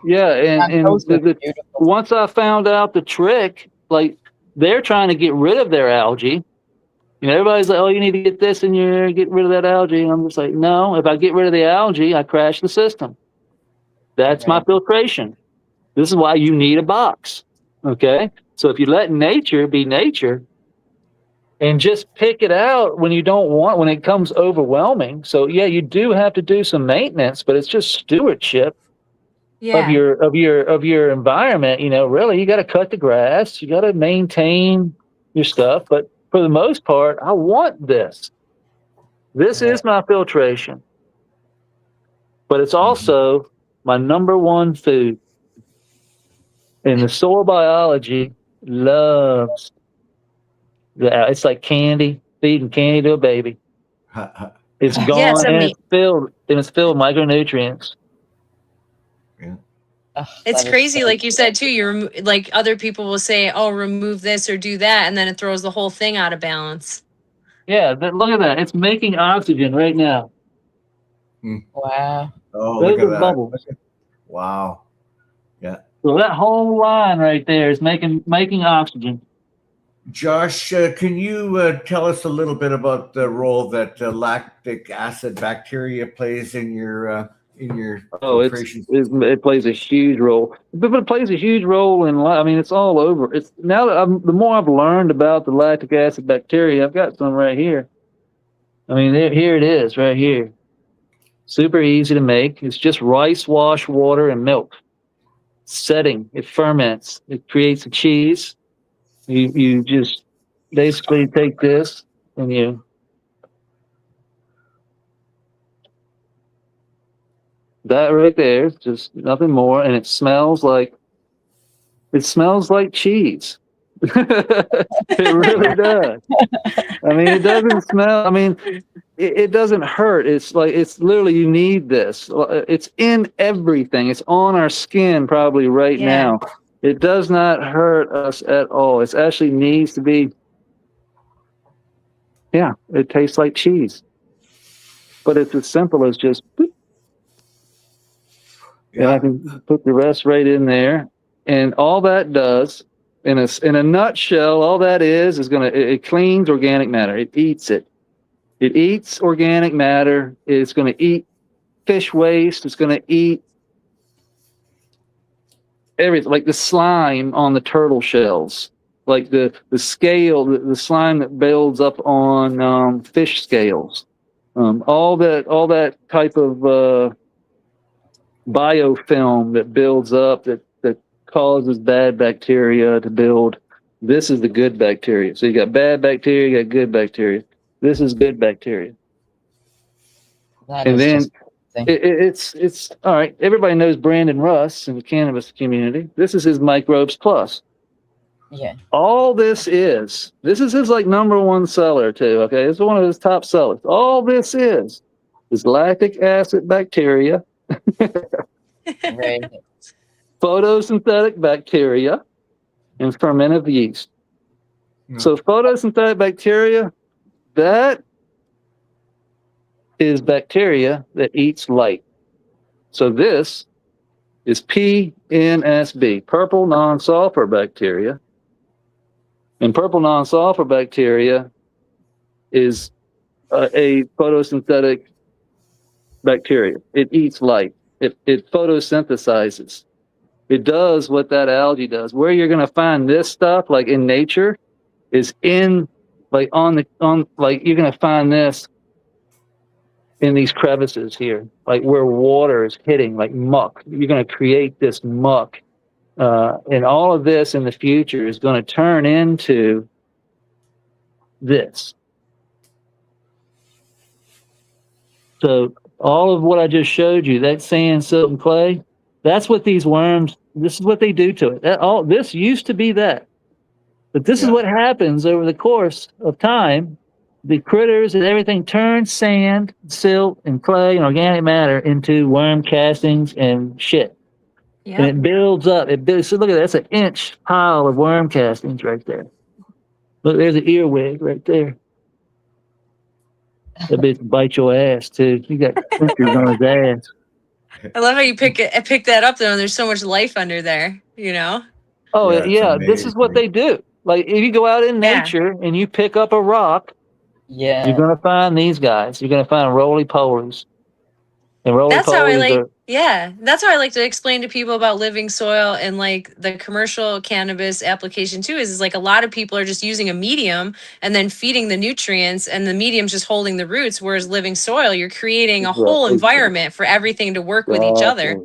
Yeah, and
Those are beautiful.
once I found out the trick, like, they're trying to get rid of their algae. You know, everybody's like, oh, you need to get this in your, get rid of that algae. And I'm just like, no, if I get rid of the algae, I crash the system. That's my filtration. This is why you need a box. Okay? So if you let nature be nature and just pick it out when you don't want, when it comes overwhelming. So yeah, you do have to do some maintenance, but it's just stewardship of your environment. You know, really, you got to cut the grass, you got to maintain your stuff. But for the most part, I want this. This is my filtration, but it's also my number one food. And the soil biology loves that. It's like candy, feeding candy to a baby. It's gone,
Yeah, it's
and it's filled with micronutrients.
It's crazy, like you said too. Like other people will say, "Oh, remove this or do that," and then it throws the whole thing out of balance.
Yeah, look at that. It's making oxygen right now.
Wow.
Oh,
Those
look at
are
that.
bubbles.
Wow. Yeah.
So that whole line right there is making oxygen.
Josh, can you tell us a little bit about the role that lactic acid bacteria plays in your filtration?
It plays a huge role. But it plays a huge role in life. I mean, it's all over. It's now that the more I've learned about the lactic acid bacteria, I've got some right here. I mean, here it is, right here. Super easy to make. It's just rice wash, water, and milk. Setting, it ferments. It creates a cheese. You just basically take this and you that right there, just nothing more, and it smells like cheese. It really does. I mean, it doesn't smell. I mean, it doesn't hurt. It's like, it's literally, you need this. It's in everything. It's on our skin probably right now. It does not hurt us at all. It actually needs to be. Yeah, it tastes like cheese. But it's as simple as just, boop, and I can put the rest right in there. And all that does, in a nutshell, all that is it cleans organic matter. It eats it. It eats organic matter. It's going to eat fish waste. It's going to eat everything, like the slime on the turtle shells, like the scale, the slime that builds up on fish scales. All that type of biofilm that builds up that causes bad bacteria to build. This is the good bacteria. So you got bad bacteria, you got good bacteria. This is good bacteria. And then it's all right. Everybody knows Brandon Russ in the cannabis community. This is his Microbes Plus.
Yeah.
All this is his like number one seller too. Okay, it's one of his top sellers. All this is lactic acid bacteria,
Right.
photosynthetic bacteria, and fermented yeast. So photosynthetic bacteria, that is bacteria that eats light. So this is PNSB, purple non-sulfur bacteria. And purple non-sulfur bacteria is a photosynthetic bacteria. It eats light. It photosynthesizes. It does what that algae does. Where you're going to find this stuff, like in nature, is in like you're going to find this in these crevices here, like where water is hitting, like muck. You're going to create this muck. And all of this in the future is going to turn into this. So all of what I just showed you, that sand, silt, and clay, that's what these worms, this is what they do to it. This used to be that. But this is what happens over the course of time. The critters and everything turns sand, silt, and clay and organic matter into worm castings and shit. Yep. And it builds up. So look at that. That's an inch pile of worm castings right there. Look, there's an earwig right there. That bitch bite your ass too. You got clinkers on his ass.
I love how you pick that up though, and there's so much life under there, you know?
Oh yeah, this is what they do. Like if you go out in nature and you pick up a rock, you're gonna find these guys. You're gonna find roly-polies. And
that's how I like to explain to people about living soil and like the commercial cannabis application too is like a lot of people are just using a medium and then feeding the nutrients and the medium's just holding the roots, whereas living soil, you're creating a whole environment for everything to work with each other.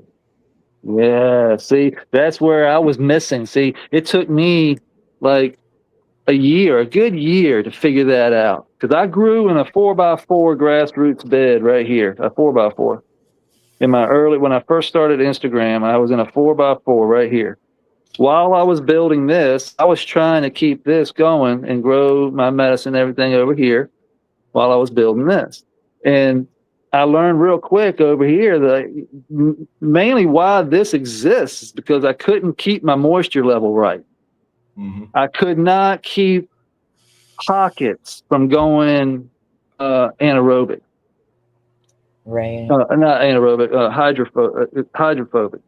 Yeah, see, that's where I was missing. See, it took me like a good year to figure that out. Because I grew in a 4x4 grassroots bed right here, a 4x4. When I first started Instagram, I was in a 4x4 right here. While I was building this, I was trying to keep this going and grow my medicine, everything over here while I was building this. And I learned real quick over here that mainly why this exists is because I couldn't keep my moisture level right. Mm-hmm. I could not keep pockets from going anaerobic.
Right.
Not anaerobic, hydrophobic.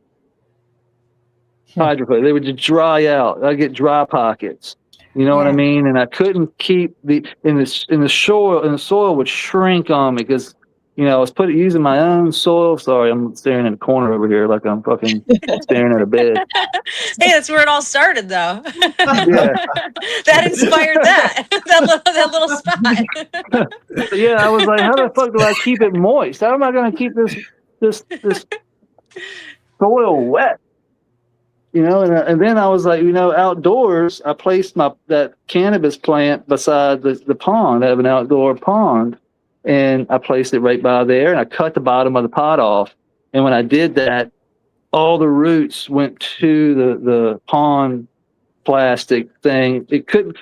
Hydrophobic. They would just dry out. I get dry pockets. You know what I mean? And I couldn't keep the soil would shrink on me because, you know, I was using my own soil. Sorry, I'm staring in the corner over here like I'm fucking staring at a bed.
Hey, that's where it all started, though.
Yeah.
That inspired that little spot.
Yeah, I was like, how the fuck do I keep it moist? How am I going to keep this soil wet? You know, and then I was like, you know, outdoors, I placed that cannabis plant beside the pond. I have an outdoor pond. And I placed it right by there, and I cut the bottom of the pot off. And when I did that, all the roots went to the pond plastic thing.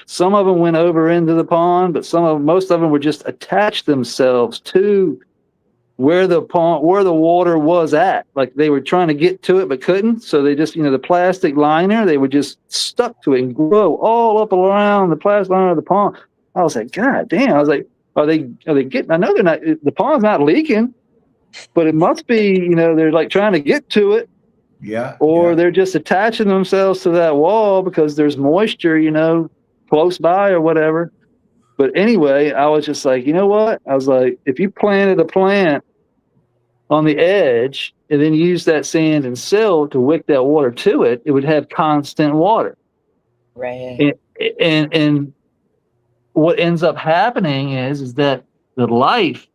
Some of them went over into the pond, but most of them would just attach themselves to where the water was at. Like they were trying to get to it, but couldn't. So they just, you know, the plastic liner, they were just stuck to it and grow all up around the plastic liner of the pond. I was like, God damn. I was like, are they getting, I know they're not, the pond's not leaking, but it must be, they're like trying to get to it.
Yeah.
Or they're just attaching themselves to that wall because there's moisture, close by or whatever. But anyway, I was just like, you know what? I was like, if you planted a plant on the edge and then use that sand and silt to wick that water to it, it would have constant water.
Right.
And what ends up happening is that the life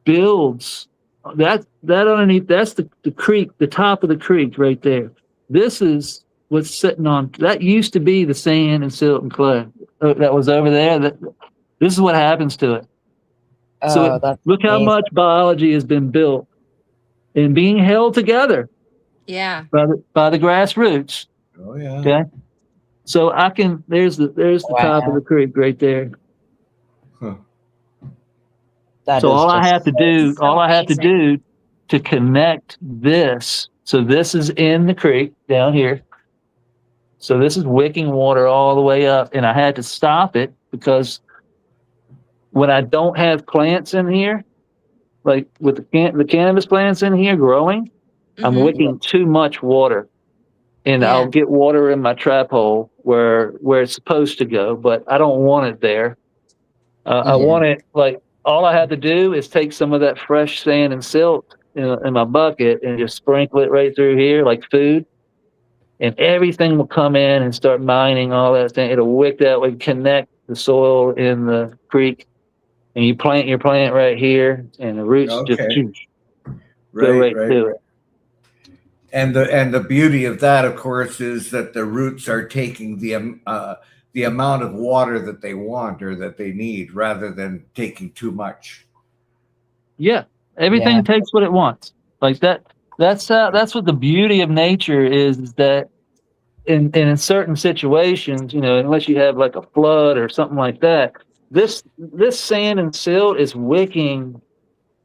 builds that underneath. That's the creek, the top of the creek right there. This is what's sitting on. That used to be the sand and silt and clay that was over there. This is what happens to it. So look how much biology has been built and being held together.
Yeah.
By the grassroots.
Oh yeah.
Okay. So there's the top of the creek right there.
Huh.
So all I have to do to connect this. So this is in the creek down here. So this is wicking water all the way up, and I had to stop it because when I don't have plants in here, like with the cannabis plants in here growing, I'm wicking too much water, and I'll get water in my trap hole where it's supposed to go, but I don't want it there. I want it like. All I have to do is take some of that fresh sand and silt in my bucket and just sprinkle it right through here like food. And everything will come in and start mining all that thing. It'll wick that way, connect the soil in the creek. And you plant your plant right here, and the roots just go right to it.
And the beauty of that, of course, is that the roots are taking the amount of water that they want or that they need rather than taking too much.
Yeah. Everything takes what it wants. Like that. That's what the beauty of nature is that in certain situations, unless you have like a flood or something like that, this sand and silt is wicking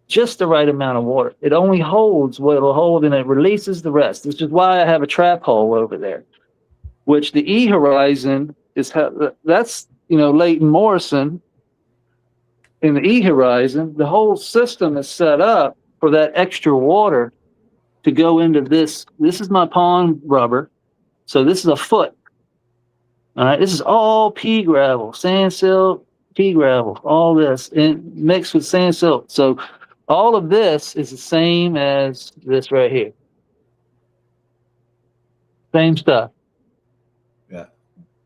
just the right amount of water. It only holds what it'll hold and it releases the rest. Which is why I have a trap hole over there, which the E horizon is that's Leighton Morrison in the E horizon. The whole system is set up for that extra water to go into this. This is my pond rubber, so this is a foot. All right, this is all pea gravel, sand silt, pea gravel, all this and mixed with sand silt. So all of this is the same as this right here. Same stuff.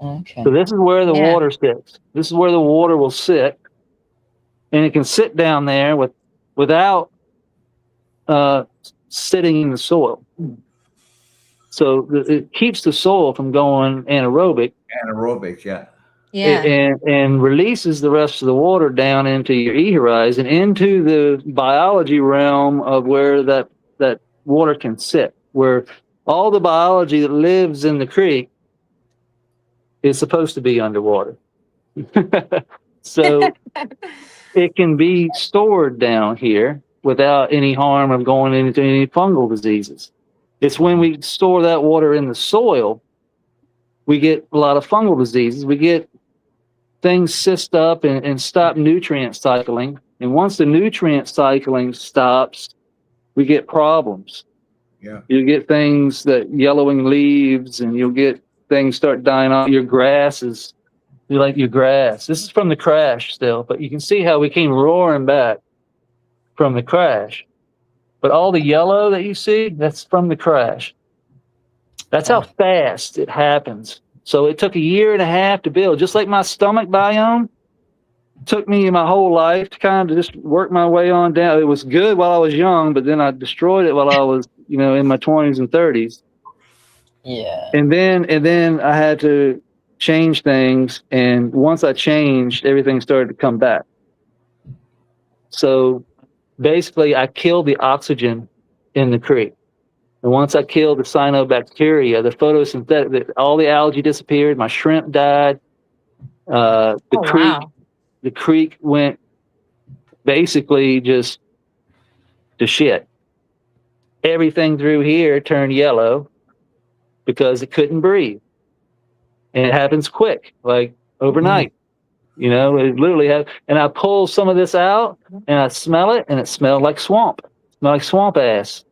Okay.
So this is where the water sits. This is where the water will sit, and it can sit down there without sitting in the soil. So it keeps the soil from going anaerobic. And releases the rest of the water down into your E horizon, into the biology realm of where that water can sit, where all the biology that lives in the creek is supposed to be underwater. So it can be stored down here without any harm of going into any fungal diseases. It's when we store that water in the soil, we get a lot of fungal diseases. We get things cyst up and stop nutrient cycling. And once the nutrient cycling stops, we get problems.
Yeah.
You get things that yellowing leaves, and you'll get things start dying off. Your grass is like your grass. This is from the crash still, but you can see how we came roaring back from the crash. But all the yellow that you see, that's from the crash. That's how fast it happens. So it took 1.5 years to build. Just like my stomach biome took me my whole life to kind of just work my way on down. It was good while I was young, but then I destroyed it while I was, in my 20s and 30s.
Yeah.
And then I had to change things. And once I changed, everything started to come back. So basically, I killed the oxygen in the creek. And once I killed the cyanobacteria, the photosynthetic, all the algae disappeared. My shrimp died. The creek went basically just to shit. Everything through here turned yellow because it couldn't breathe. And it happens quick, like overnight. You know, it literally had, and I pull some of this out and I smell it, and it smelled like swamp. Smelled like swamp ass.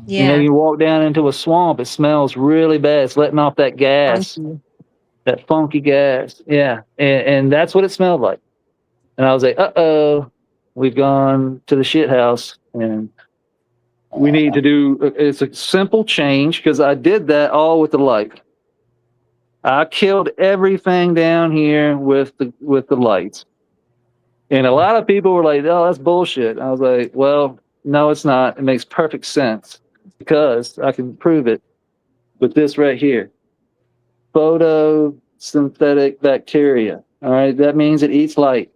Yeah.
You know, you walk down into a swamp, it smells really bad. It's letting off that gas, that funky gas. Yeah. And that's what it smelled like. And I was like, uh-oh, we've gone to the shit house, and we need to do, it's a simple change, because I did that all with the light. I killed everything down here with the lights. And a lot of people were like, oh, that's bullshit. I was like, well, no, it's not. It makes perfect sense, because I can prove it with this right here. Photosynthetic bacteria. All right. That means it eats light.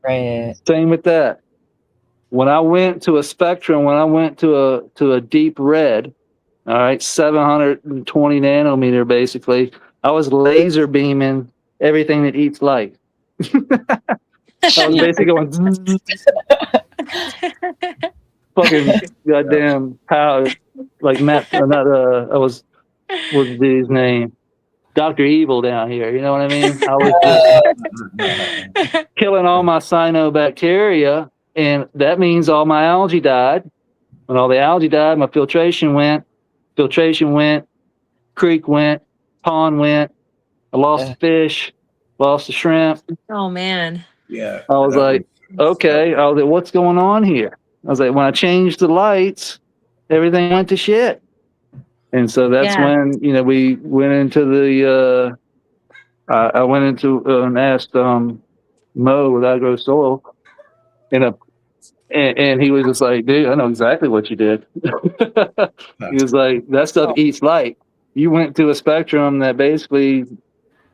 Right.
Same with that. When I went to a spectrum, when I went to a deep red, all right, 720 nanometer, basically, I was laser beaming everything that eats light. I was basically going fucking goddamn power, like Matt. What's his name? Dr. Evil down here. You know what I mean? I was just killing all my cyanobacteria, and that means all my algae died. When all the algae died, my filtration went, creek went, pond went. I lost the fish, lost the shrimp.
Oh man.
Yeah.
I was like, okay. I was like, what's going on here? I was like, when I changed the lights, everything went to shit. And so that's when, you know, we went into the, I went into and asked Mo with Agro Soil, and he was just like, dude, I know exactly what you did. He was like, that stuff eats light. You went to a spectrum that basically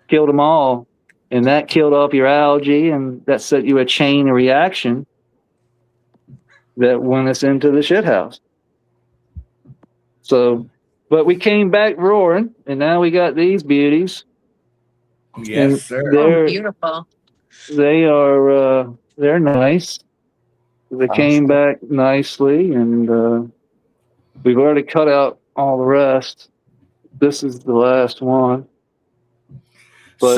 killed them all, and that killed off your algae, and that set you a chain reaction that went us into the shit house. So, but we came back roaring, and now we got these beauties.
Yes, sir.
Oh, beautiful.
They are, they're nice. They came back nicely, and we've already cut out all the rest. This is the last one. But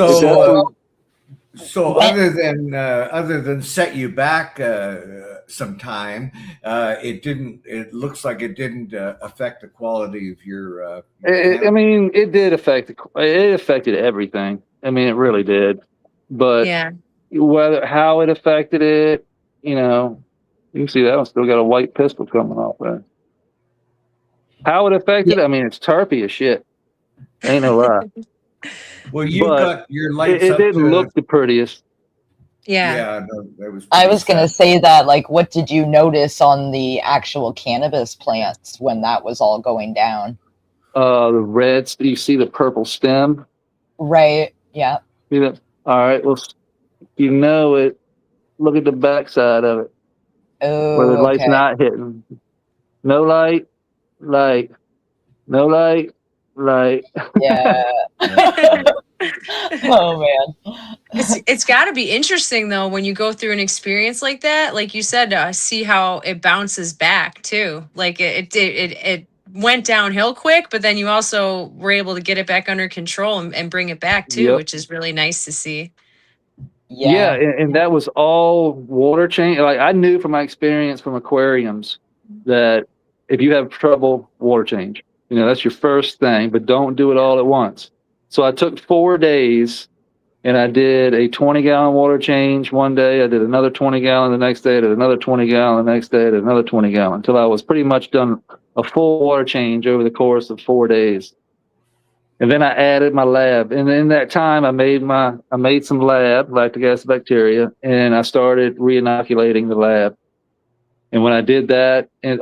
so other than set you back some time, it looks like it didn't affect the quality of your.
I mean, it did affect. It affected everything. I mean, it really did. But how it affected it, you know, you can see that one still got a white pistol coming off there. How it affected, I mean, it's terpy as shit. Ain't no lie.
Well, you got your lights.
It didn't look the prettiest.
Yeah.
I was going to say that, like, what did you notice on the actual cannabis plants when that was all going down?
The reds, you see the purple stem?
Right. Yeah.
See that? All right. Well, you know it. Look at the backside of it.
Oh,
where the light's not hitting. No light, light. No light, light.
Yeah. Oh man.
It's got to be interesting though when you go through an experience like that, like you said, see how it bounces back too. Like it went downhill quick, but then you also were able to get it back under control and bring it back too, which is really nice to see.
Yeah, and that was all water change. Like I knew from my experience from aquariums that if you have trouble, water change. You know, that's your first thing, but don't do it all at once. So I took 4 days and I did a 20-gallon water change one day. I did another 20-gallon the next day. I did another 20-gallon the next day. I did another 20-gallon until I was pretty much done a full water change over the course of 4 days. And then I added my lab. And in that time, I made some lactic acid bacteria, and I started re-inoculating the lab. And when I did that, and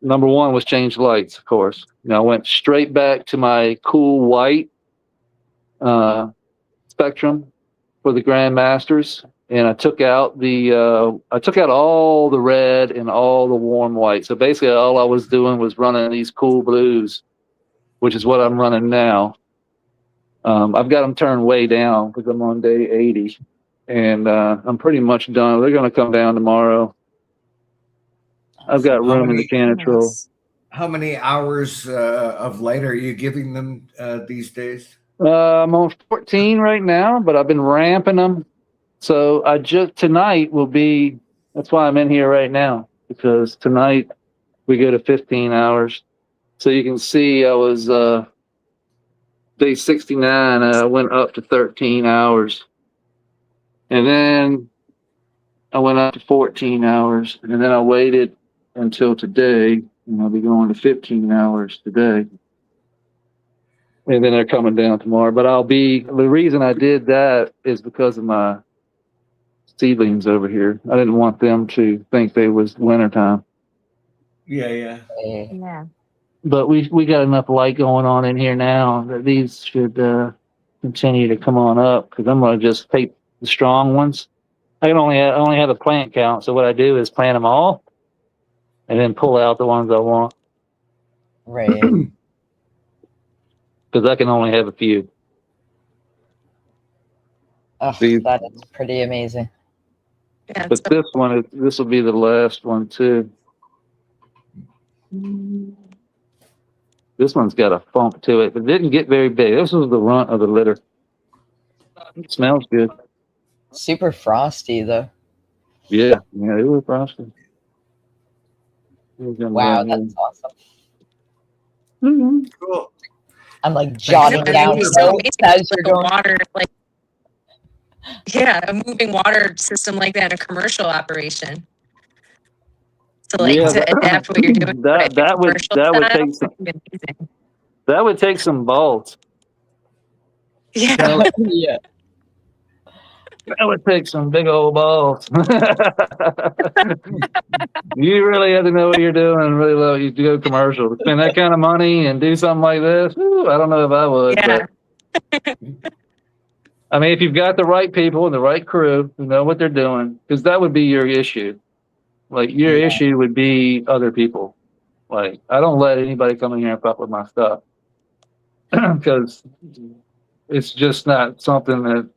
number one was change lights, of course. You know, I went straight back to my cool white spectrum for the Grandmasters, and I took out all the red and all the warm white. So basically, all I was doing was running these cool blues, which is what I'm running now. I've got them turned way down because I'm on day 80, and I'm pretty much done. They're going to come down tomorrow. I've got room in the Canitrol.
How many hours of light are you giving them these days?
I'm on 14 right now, but I've been ramping them So tonight will be, that's why I'm in here right now, because tonight we go to 15 hours. So you can see I was, day 69, I went up to 13 hours. And then I went up to 14 hours. And then I waited until today, and I'll be going to 15 hours today. And then they're coming down tomorrow. But the reason I did that is because of my seedlings over here. I didn't want them to think they was wintertime.
Yeah.
Yeah.
But we got enough light going on in here now that these should continue to come on up, because I'm going to just take the strong ones. I only have a plant count, so what I do is plant them all and then pull out the ones I want.
Right.
Because I can only have a few.
Oh,
These-
that is pretty amazing.
Yeah,
But this will be the last one too. This one's got a funk to it, but it didn't get very big. This was the runt of the litter. It smells good.
Super frosty though.
Yeah, it was frosty.
Wow, that's awesome.
Mhm.
Cool.
I'm like jotting
I
down
mean, so
notes
basically
as you're
like a
going.
water, like a moving water system like that in a commercial operation. So like
Yeah,
to adapt what you're doing.
that would take some
amazing.
that would take some balls.
Yeah.
Yeah.
That would take some big old balls. You really have to know what you're doing and really love you to go commercial. To spend that kind of money and do something like this, I don't know if I would.
Yeah.
But, I mean, if you've got the right people and the right crew who know what they're doing, because that would be your issue. Like, your issue would be other people. Like, I don't let anybody come in here and fuck with my stuff. Because it's just not something that,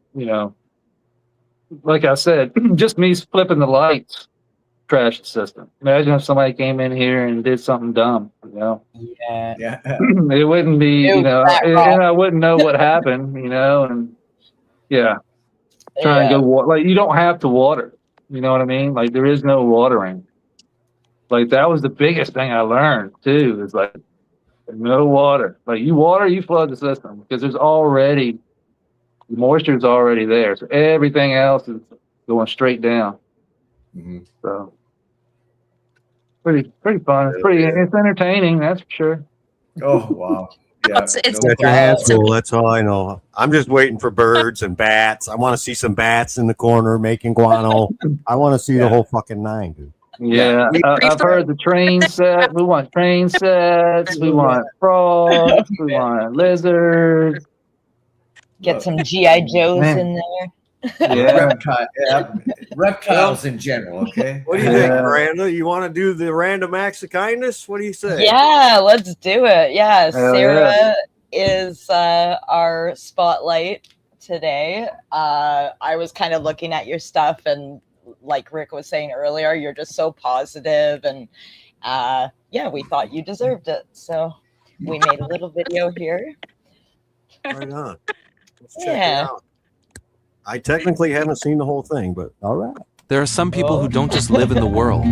like I said, just me flipping the lights, trash the system. Imagine if somebody came in here and did something dumb,
Yeah.
Yeah.
It wouldn't be,
It was that wrong.
and I wouldn't know what happened, and try and go water. Like, you don't have to water. You know what I mean? Like, there is no watering. Like, that was the biggest thing I learned too, is like, no water. Like, you water, you flood the system, because there's already, the moisture's already there. So everything else is going straight down.
Mhm.
So pretty fun. It's entertaining, that's for sure.
Oh, wow. Yeah.
It's
Got your hands full. That's all I know. I'm just waiting for birds and bats. I want to see some bats in the corner making guano. I want to see the whole fucking nine, dude.
Yeah, I've heard the train set. We want train sets. We want frogs. We want lizards.
Get some G.I. Joes in there.
Yeah.
Reptiles in general, okay?
What do you think, Miranda? You want to do the random acts of kindness? What do you say?
Yeah, let's do it. Yeah,
Hell
Sarah is our spotlight today. I was kind of looking at your stuff, and like Rick was saying earlier, you're just so positive, and we thought you deserved it. So we made a little video here.
Right on. Let's check
Yeah.
it out. I technically haven't seen the whole thing, but all right.
There are some people who don't just live in the world.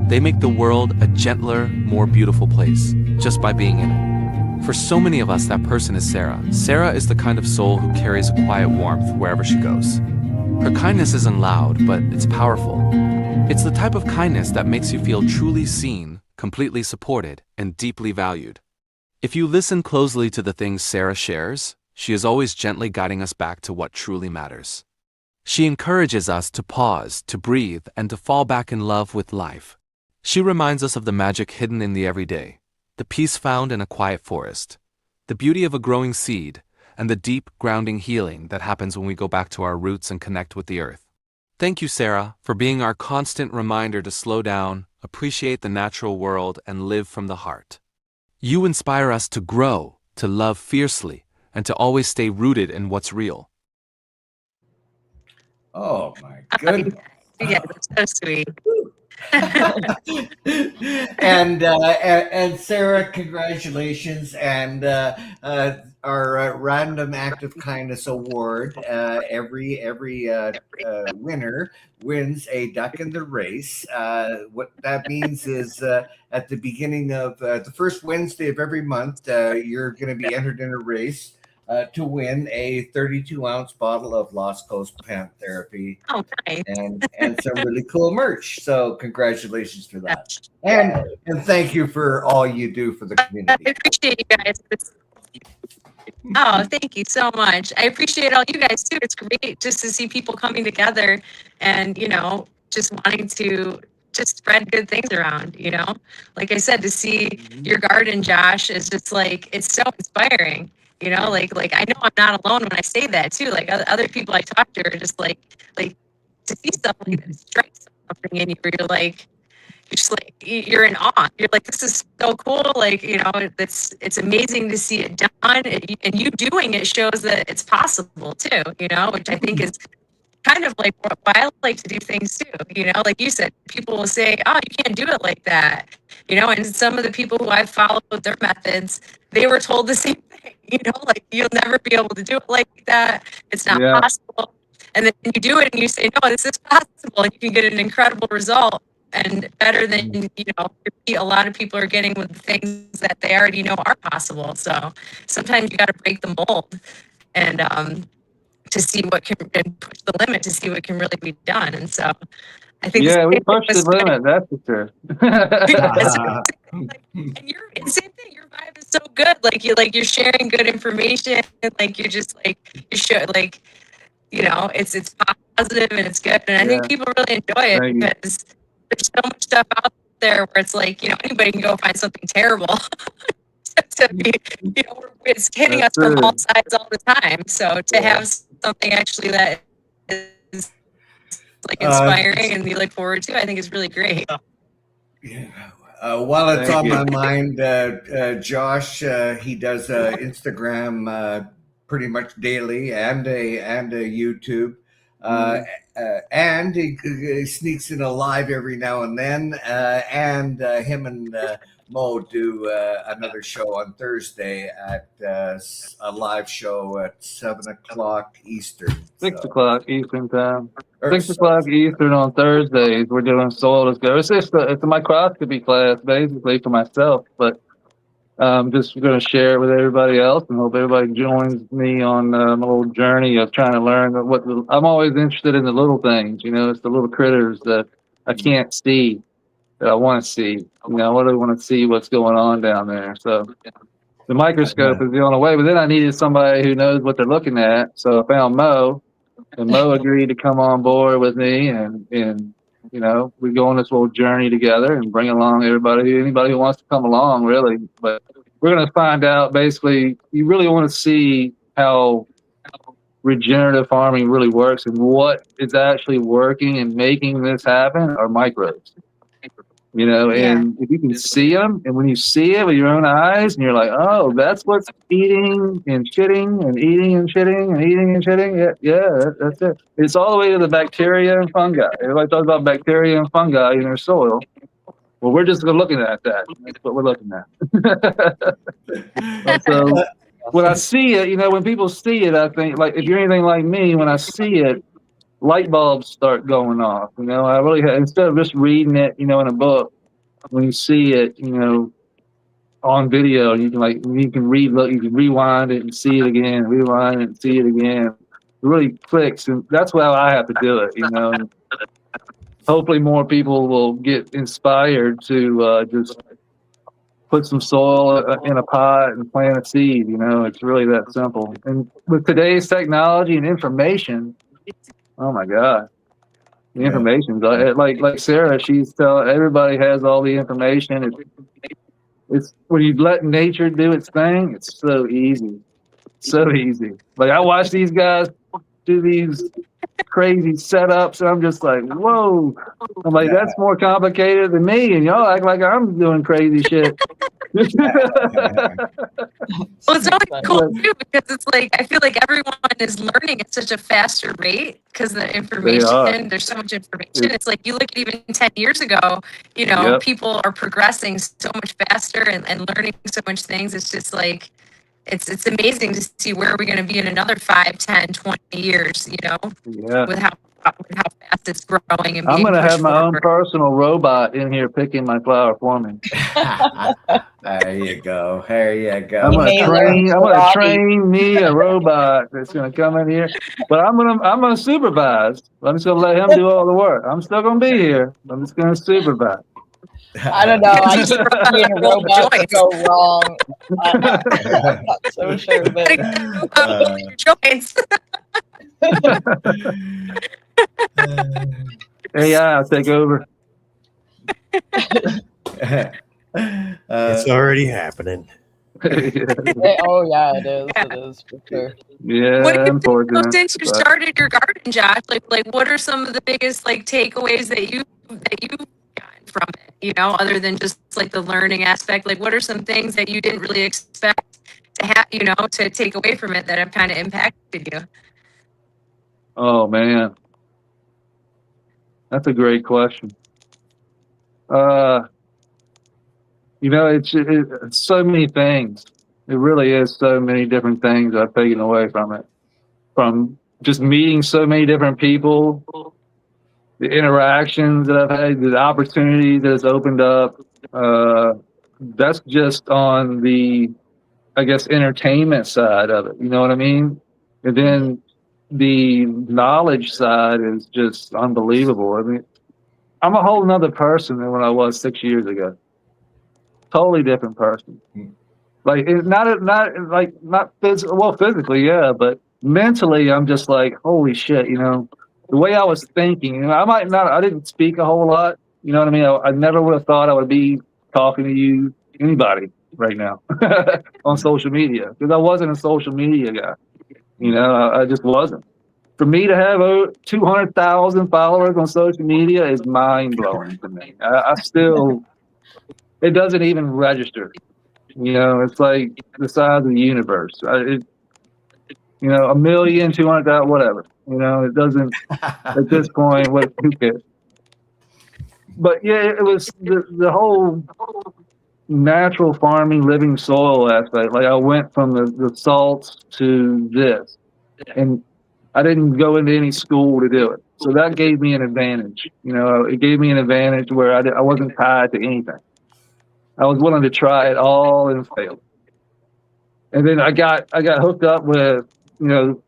They make the world a gentler, more beautiful place just by being in it. For so many of us, that person is Sarah. Sarah is the kind of soul who carries a quiet warmth wherever she goes. Her kindness isn't loud, but it's powerful. It's the type of kindness that makes you feel truly seen, completely supported, and deeply valued. If you listen closely to the things Sarah shares, she is always gently guiding us back to what truly matters. She encourages us to pause, to breathe, and to fall back in love with life. She reminds us of the magic hidden in the everyday, the peace found in a quiet forest, the beauty of a growing seed, and the deep, grounding healing that happens when we go back to our roots and connect with the earth. Thank you, Sarah, for being our constant reminder to slow down, appreciate the natural world, and live from the heart. You inspire us to grow, to love fiercely, and to always stay rooted in what's real.
Oh, my goodness.
Yeah, that's so sweet.
And Sarah, congratulations. And our random act of kindness award. Every winner wins a duck in the race. What that means is at the beginning of the first Wednesday of every month, you're going to be entered in a race to win a 32-ounce bottle of Lost Coast Plant Therapy
Oh, nice.
and some really cool merch. So congratulations for that. And thank you for all you do for the
I
community.
appreciate you guys. Oh, thank you so much. I appreciate all you guys too. It's great just to see people coming together and, just wanting to just spread good things around, Like I said, to see your garden, Josh, is just like, it's so inspiring, like I know I'm not alone when I say that too. Like other people I talk to are just like to see stuff like that strikes something in you where you're like, you're in awe. You're like, this is so cool. Like, it's amazing to see it done. And you doing it shows that it's possible too, which I think is kind of like why I like to do things too. Like you said, people will say, oh, you can't do it like that. And some of the people who I followed with their methods, they were told the same thing, like you'll never be able to do it like that. It's not possible. And then you do it and you say, no, this is possible. And you can get an incredible result. And better than, a lot of people are getting with things that they already know are possible. So sometimes you got to break the mold and to see what can, and push the limit to see what can really be done. And so I think
we pushed the limit, that's for sure.
And same thing, your vibe is so good. Like you're sharing good information. Like you're just like, you should it's positive and it's good. And I think people really enjoy it because there's so much stuff out there where it's like, anybody can go find something terrible to be, it's hitting us from all sides all the time. So to have something actually that is like inspiring and we look forward to, I think is really great.
Yeah. While it's on my mind, Josh, he does Instagram pretty much daily and a YouTube. And he sneaks in a live every now and then. And him and Mo do another show on Thursday at a live show at 7 o'clock Eastern.
6 o'clock Eastern time. 6 o'clock Eastern on Thursdays. We're doing soil discovery. It's a microscopy class basically for myself, but I'm just going to share it with everybody else and hope everybody joins me on my little journey of trying to learn I'm always interested in the little things, it's the little critters that I can't see that I want to see. I really want to see what's going on down there. So the microscope is the only way, but then I needed somebody who knows what they're looking at. So I found Mo, and Mo agreed to come on board with me and we go on this little journey together and bring along anybody who wants to come along, really. But we're going to find out, basically, you really want to see how regenerative farming really works and what is actually working and making this happen are microbes. And if you can see them, and when you see it with your own eyes, and you're like, oh, that's what's eating and shitting and eating and shitting and eating and shitting. Yeah, that's it. It's all the way to the bacteria and fungi. Everybody talks about bacteria and fungi in their soil. Well, we're just looking at that. That's what we're looking at. So when I see it, when people see it, I think, like, if you're anything like me, when I see it, light bulbs start going off. I really instead of just reading it, in a book, when you see it, on video, you can you can rewind it and see it again, rewind it and see it again. It really clicks, and that's how I have to do it. And hopefully, more people will get inspired to just put some soil in a pot and plant a seed. It's really that simple. And with today's technology and information. Oh my God, the information! Like Sarah, she's telling everybody has all the information. It's when you let nature do its thing. It's so easy, so easy. Like I watch these guys do these crazy setups, and I'm just like, whoa! I'm like, that's more complicated than me, and y'all act like I'm doing crazy shit.
Well, it's always cool too because it's like I feel like everyone is learning at such a faster rate because the information, there's so much information. It's like you look at even 10 years ago, people are progressing so much faster and learning so much things. It's just like it's amazing to see where we're going to be in another 5, 10, 20 years, you know,
Yeah.
with how fast it's growing and
I'm
being
going to
pushed
have my own
forward.
personal robot in here picking my flower for me.
There you go. There you
I'm
go.
going to
karate.
train me a robot that's going to come in here, but I'm going to supervise. I'm just going to let him do all the work. I'm still going to be here. I'm just going to supervise.
I don't know. I keep seeing robots go wrong. I'm not so sure, but
Joints.
AI, I'll take over.
It's already happening.
oh yeah, it is. It is for sure.
Yeah,
What do you think,
unfortunate.
since you started your garden, Josh? Like, what are some of the biggest like takeaways that you've gotten from it? You know, other than just like the learning aspect. Like, what are some things that you didn't really expect to have, you know, to take away from it that have kind of impacted you?
Oh man, that's a great question. You know, it's so many things. It really is so many different things I've taken away from it. From just meeting so many different people, the interactions that I've had, the opportunity that has opened up. That's just on the, I guess, entertainment side of it. You know what I mean? And then the knowledge side is just unbelievable. I mean, I'm a whole nother person than when I was 6 years ago. Totally different person. Like physically, yeah, but mentally, I'm just like, holy shit, you know, the way I was thinking. You know, I didn't speak a whole lot. You know what I mean? I never would have thought I would be talking to you, anybody, right now on social media, because I wasn't a social media guy. You know, I just wasn't. For me to have 200,000 followers on social media is mind blowing to me. I still, it doesn't even register. You know, it's like the size of the universe. You know, 1,200,000, whatever. You know, it doesn't, at this point, who cares? But yeah, it was the whole natural farming, living soil aspect. Like I went from the salts to this. And I didn't go into any school to do it. So that gave me an advantage. You know, it gave me an advantage where I wasn't tied to anything. I was willing to try it all and fail. And then I got hooked up with, you know,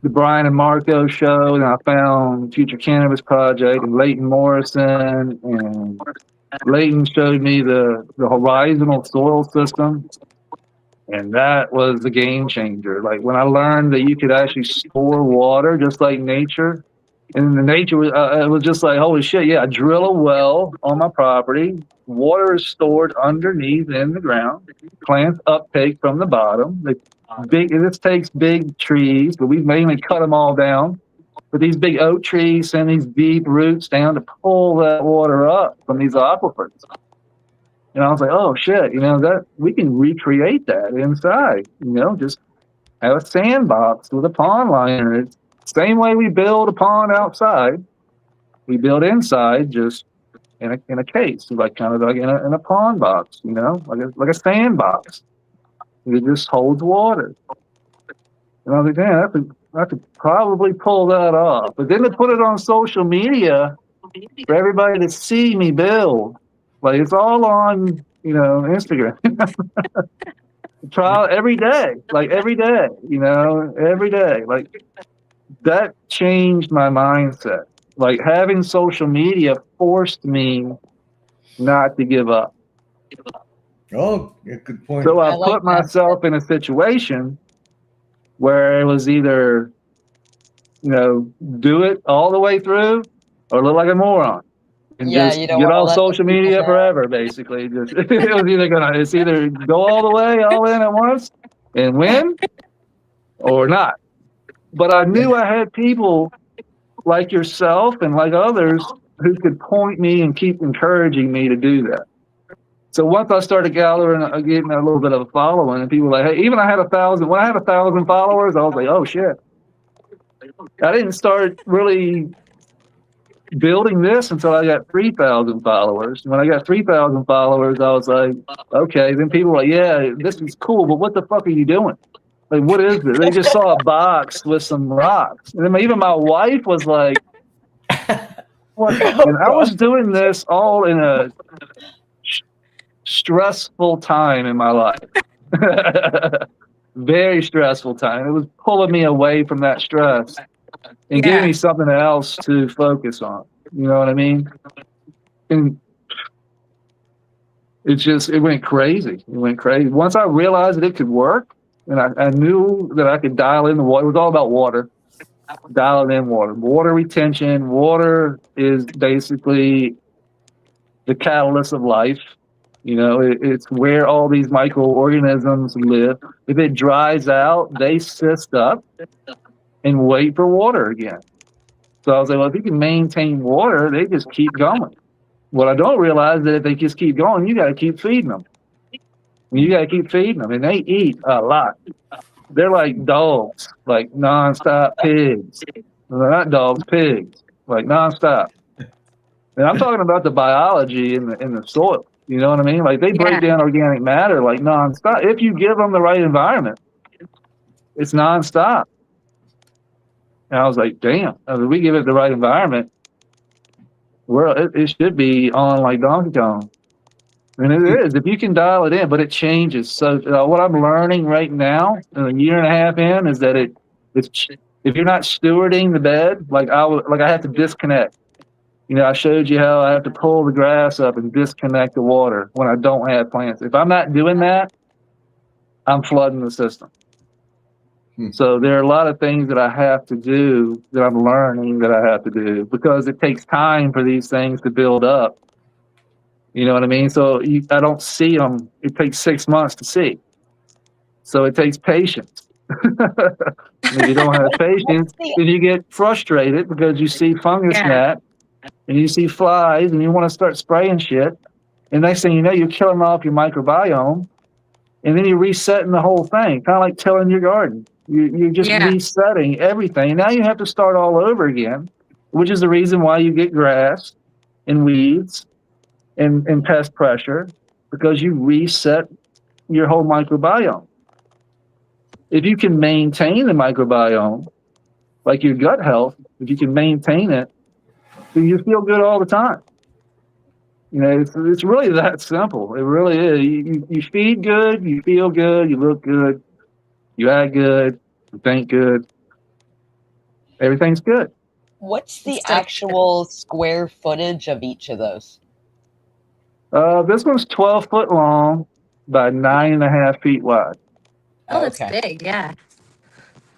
the Brian and Marco show, and I found Future Cannabis Project and Leighton Morrison, and Leighton showed me the horizontal soil system, and that was the game changer. Like when I learned that you could actually store water just like nature, and the nature was, it was just like, holy shit, yeah, I drill a well on my property, water is stored underneath in the ground, plants uptake from the bottom. This takes big trees, but we've mainly cut them all down. But these big oak trees send these deep roots down to pull that water up from these aquifers. And I was like, oh shit, you know, that we can recreate that inside. You know, just have a sandbox with a pond liner. It's the same way we build a pond outside. We build inside just in a case, like kind of like in a pond box, you know, like a sandbox. It just holds water. And I was like, man, I could probably pull that off. But then to put it on social media for everybody to see me build, like it's all on, you know, Instagram. Trial every day, you know, every day. Like that changed my mindset. Like having social media forced me not to give up.
Oh, yeah, good point.
So I
like
put
that.
myself in a situation where it was either, you know, do it all the way through or look like a moron and
Yeah,
just
you
get
don't wanna
off
let
social
the people
media
down.
forever, basically. Just, it's either go all the way, all in at once and win or not. But I knew I had people like yourself and like others who could point me and keep encouraging me to do that. So once I started gathering, getting a little bit of a following, and people were like, hey, even I had 1,000. When I had 1,000 followers, I was like, oh shit. I didn't start really building this until I got 3,000 followers. When I got 3,000 followers, I was like, okay. Then people were like, yeah, this is cool, but what the fuck are you doing? Like, what is it? They just saw a box with some rocks. And then even my wife was like, what? And I was doing this all in a stressful time in my life. Very stressful time. It was pulling me away from that stress and giving me something else to focus on. You know what I mean? And it went crazy. It went crazy. Once I realized that it could work, and I knew that I could dial in the water. It was all about water. Dialing in water. Water retention. Water is basically the catalyst of life. You know, it's where all these microorganisms live. If it dries out, they cyst up and wait for water again. So I was like, well, if you can maintain water, they just keep going. What I don't realize is that if they just keep going, you got to keep feeding them. You got to keep feeding them, and they eat a lot. They're like dogs, like nonstop pigs. They're not dogs, pigs, like nonstop. And I'm talking about the biology in the soil. You know what I mean? Like they break down organic matter like nonstop. If you give them the right environment, it's nonstop. And I was like, damn, if we give it the right environment, it should be on like Donkey Kong. And it is, if you can dial it in, but it changes. So what I'm learning right now, a year and a half in, is that it's if you're not stewarding the bed, like I have to disconnect. You know, I showed you how I have to pull the grass up and disconnect the water when I don't have plants. If I'm not doing that, I'm flooding the system. So there are a lot of things that I have to do that I'm learning that I have to do because it takes time for these things to build up. You know what I mean? So I don't see them. It takes 6 months to see. So it takes patience. If you don't have patience, then you get frustrated because you see fungus gnat and you see flies and you want to start spraying shit. And next thing you know, you're killing off your microbiome. And then you're resetting the whole thing, kind of like tilling your garden. You're just resetting everything. And now you have to start all over again, which is the reason why you get grass and weeds and pest pressure, because you reset your whole microbiome. If you can maintain the microbiome, like your gut health, if you can maintain it, then you feel good all the time. You know, it's really that simple. It really is. You feed good, you feel good, you look good, you act good, you think good. Everything's good.
What's the actual square footage of each of those?
This one's 12 foot long by 9.5 feet wide.
Oh, that's big, yeah.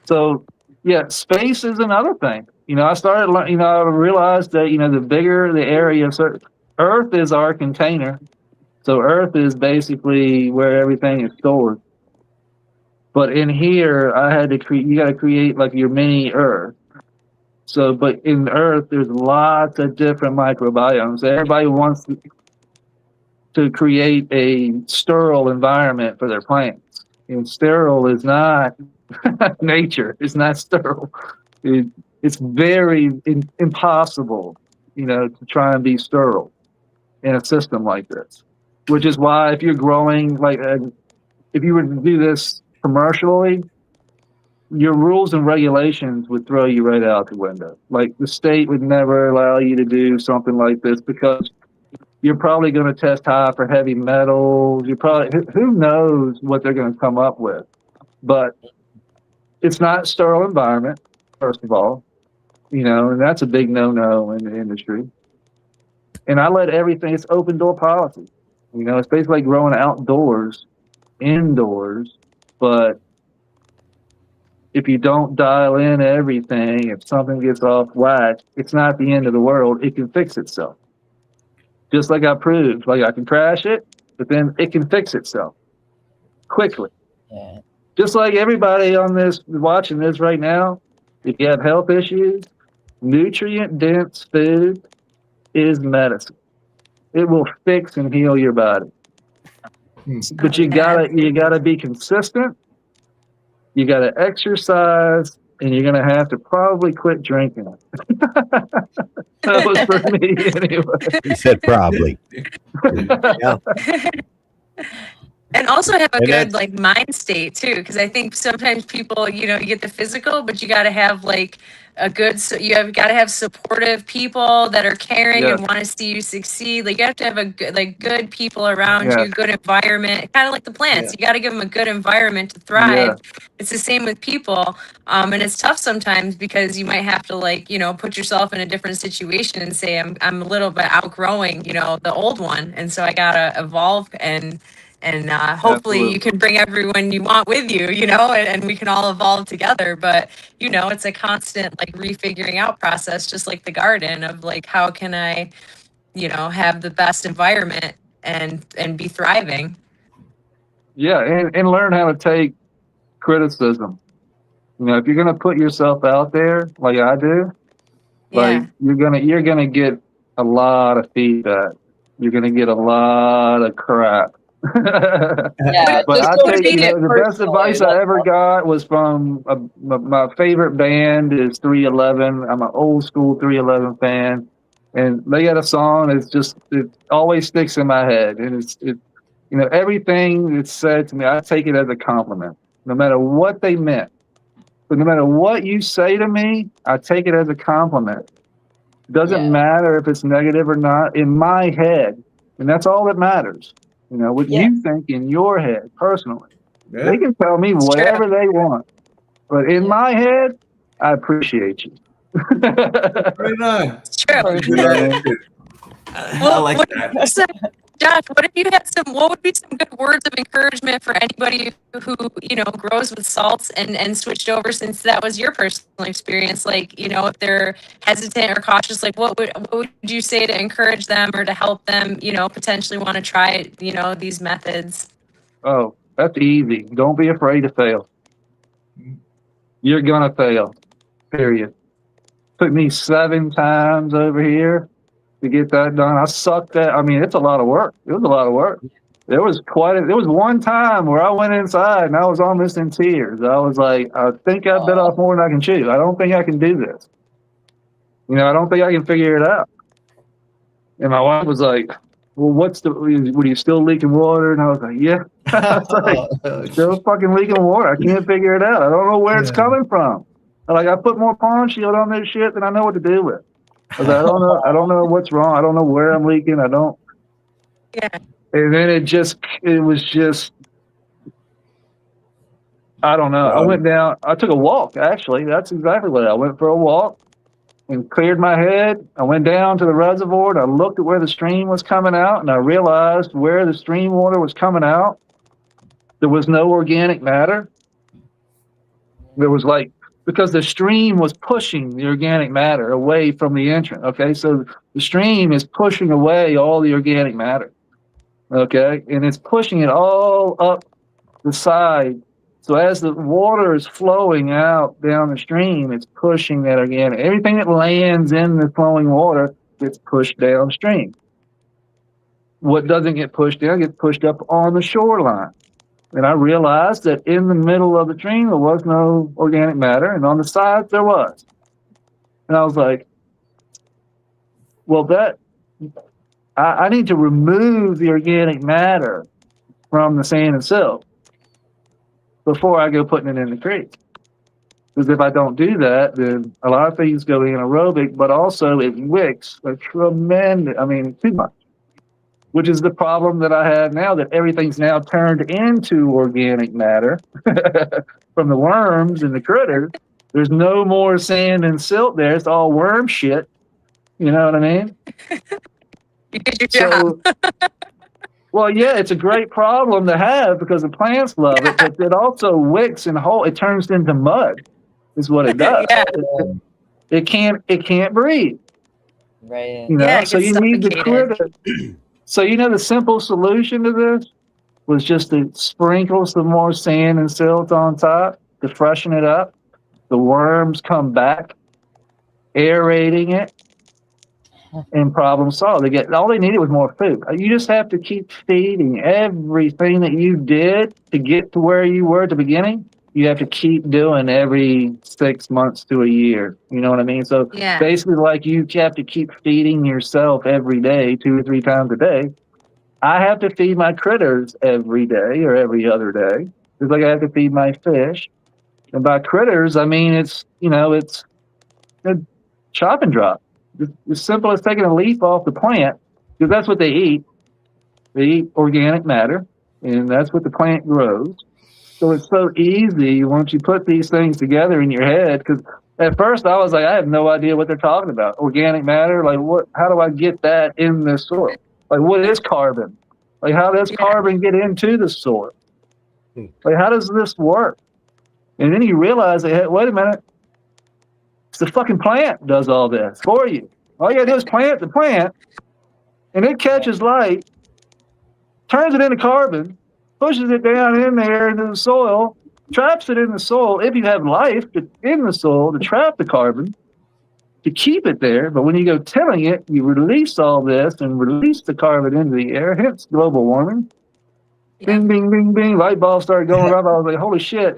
So, yeah, space is another thing. You know, I realized that, you know, the bigger the area, so Earth is our container. So Earth is basically where everything is stored. But in here, you got to create like your mini Earth. So, but in Earth, there's lots of different microbiomes. Everybody wants to create a sterile environment for their plants. And sterile is not nature. It's not sterile. It's very impossible, you know, to try and be sterile in a system like this. Which is why if you're growing, like if you were to do this commercially, your rules and regulations would throw you right out the window. Like the state would never allow you to do something like this because you're probably going to test high for heavy metals. Who knows what they're going to come up with. But it's not a sterile environment, first of all, you know, and that's a big no-no in the industry. And I let everything, it's open door policy. You know, it's basically like growing outdoors, indoors, but if you don't dial in everything, if something gets off whack, it's not the end of the world. It can fix itself. Just like I proved, like I can crash it, but then it can fix itself quickly. Yeah. Just like everybody on this, watching this right now, if you have health issues, nutrient-dense food is medicine. It will fix and heal your body. But you gotta be consistent. You gotta exercise, and you're gonna have to probably quit drinking it. That was for me anyway.
He said probably. Yeah.
And also have a
And
good
that's-
like mind state too, because I think sometimes people, you get the physical, but you got to have like a good, you have got to have supportive people that are caring
Yeah.
and want to see you succeed. Like you have to have a good, like good people around
Yeah.
you, good environment, kind of like the plants.
Yeah.
You got to give them a good environment to thrive.
Yeah.
It's the same with people, and it's tough sometimes because you might have to like put yourself in a different situation and say I'm a little bit outgrowing the old one, and so I gotta evolve and hopefully you
Absolutely.
can bring everyone you want with you, and we can all evolve together. But, it's a constant like refiguring out process, just like the garden of like, how can I, have the best environment and be thriving.
Yeah, and learn how to take criticism. If you're gonna put yourself out there like I do, like
Yeah.
you're gonna get a lot of feedback. You're gonna get a lot of crap.
Yeah,
But
just
I
don't
think
take it
the best
personally,
advice I
that's
ever
all.
got was from my favorite band is 311. I'm an old school 311 fan, and they got a song it always sticks in my head, and everything that's said to me, I take it as a compliment, no matter what they meant. But no matter what you say to me, I take it as a compliment. Doesn't
Yeah.
matter if it's negative or not in my head, and that's all that matters. What
Yeah.
you think in your head personally.
Yeah.
They can tell me
It's
whatever they want, but in
Yeah.
my head, I appreciate you.
Right on.
It's true.
Good attitude. I like that.
So, Josh, what would be some good words of encouragement for anybody who, grows with salts and switched over, since that was your personal experience? Like, if they're hesitant or cautious, like what would you say to encourage them or to help them, potentially want to try, these methods?
Oh, that's easy. Don't be afraid to fail. You're gonna fail. Period. Took me 7 times over here to get that done. I sucked at. I mean, it's a lot of work. It was a lot of work. There was one time where I went inside and I was almost in tears. I was like, I think I bit off more than I can chew. I don't think I can do this. I don't think I can figure it out. And my wife was like, well, were you still leaking water? And I was like, yeah. I was like, still fucking leaking water. I can't figure it out. I don't know where it's coming from. Like, I put more pond shield on this shit than I know what to do with. I was like, I don't know what's wrong. I don't know where I'm leaking. I don't.
Yeah.
And then it was just, I don't know. I went down, I took a walk, actually. That's exactly what I went for a walk and cleared my head. I went down to the reservoir and I looked at where the stream was coming out, and I realized where the stream water was coming out, there was no organic matter. There was because the stream was pushing the organic matter away from the entrance. Okay, so the stream is pushing away all the organic matter. Okay, and it's pushing it all up the side. So as the water is flowing out down the stream, it's pushing that organic. Everything that lands in the flowing water gets pushed downstream. What doesn't get pushed down gets pushed up on the shoreline. And I realized that in the middle of the stream, there was no organic matter, and on the sides, there was. And I was like, well, I need to remove the organic matter from the sand and silt before I go putting it in the creek. Because if I don't do that, then a lot of things go anaerobic, but also it wicks a tremendous, too much. Which is the problem that I have now, that everything's now turned into organic matter from the worms and the critters. There's no more sand and silt there. It's all worm shit. You know what I mean?
You did your job.
Well, yeah, it's a great problem to have because the plants love it, but it also wicks and it turns into mud, is what it does.
Yeah.
It can't breathe.
Right.
Yeah, it
So
gets
you need the
suffocated.
critter. So the simple solution to this was just to sprinkle some more sand and silt on top to freshen it up. The worms come back, aerating it, and problem solved. All they needed was more food. You just have to keep feeding everything that you did to get to where you were at the beginning. you have to keep doing every 6 months to a year. You know what I mean? So
Yeah.
basically, like, you have to keep feeding yourself every day, 2 or 3 times a day. I have to feed my critters every day or every other day. It's like I have to feed my fish. And by critters, I mean it's a chop and drop. It's as simple as taking a leaf off the plant, because that's what they eat. They eat organic matter, and that's what the plant grows. So it's so easy once you put these things together in your head, because at first I was like, I have no idea what they're talking about. Organic matter, like what? How do I get that in the soil? Like, what is carbon? Like, how does carbon get into the soil? Like, how does this work? And then you realize that, hey, wait a minute, it's the fucking plant does all this for you. All you gotta do is plant the plant, and it catches light, turns it into carbon, pushes it down in there into the soil, traps it in the soil. If you have life in the soil to trap the carbon, to keep it there. But when you go tilling it, you release all this and release the carbon into the air, hence global warming. Bing, bing, bing, bing. Light bulbs started going up. I was like, holy shit,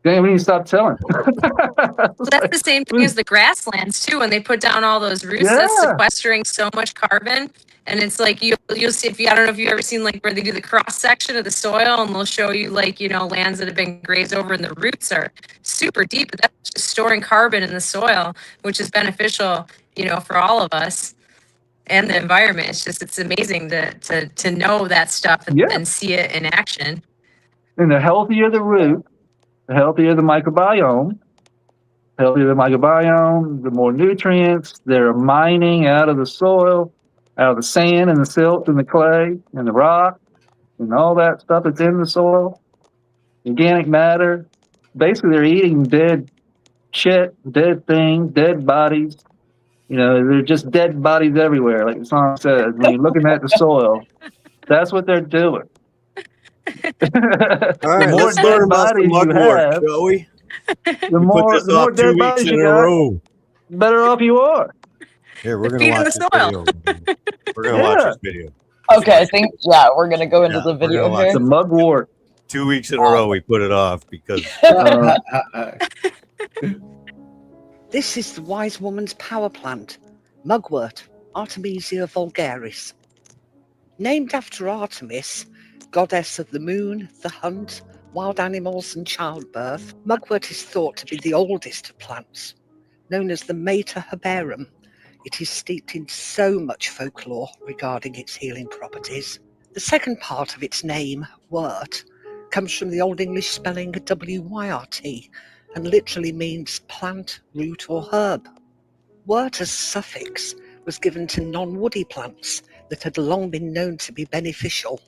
damn, we need to stop tilling.
That's the same thing as the grasslands too. When they put down all those roots, that's sequestering so much carbon. And it's like you'll see, I don't know if you've ever seen like where they do the cross section of the soil, and they'll show you like, lands that have been grazed over and the roots are super deep, but that's just storing carbon in the soil, which is beneficial, for all of us and the environment. It's amazing to know that stuff and see it in action.
And the healthier the root, the healthier the microbiome. The more nutrients they're mining out of the soil, out of the sand and the silt and the clay and the rock and all that stuff that's in the soil. Organic matter. Basically, they're eating dead shit, dead things, dead bodies. They're just dead bodies everywhere, like the song says. When you're looking at the soil, that's what they're doing.
All right, let's learn about the mugwort, shall we?
The more dead bodies you got, the better off you are.
Here, we're going to watch this video. We're going to watch this video.
Okay, I think, we're going to go into the video here.
The mugwort.
2 weeks in a row, we put it off because...
This is the wise woman's power plant, mugwort, Artemisia vulgaris. Named after Artemis, goddess of the moon, the hunt, wild animals and childbirth, mugwort is thought to be the oldest of plants. Known as the Mater herbarum, it is steeped in so much folklore regarding its healing properties. The second part of its name, wort, comes from the Old English spelling W-Y-R-T, and literally means plant, root or herb. Wort as suffix was given to non-woody plants that had long been known to be beneficial.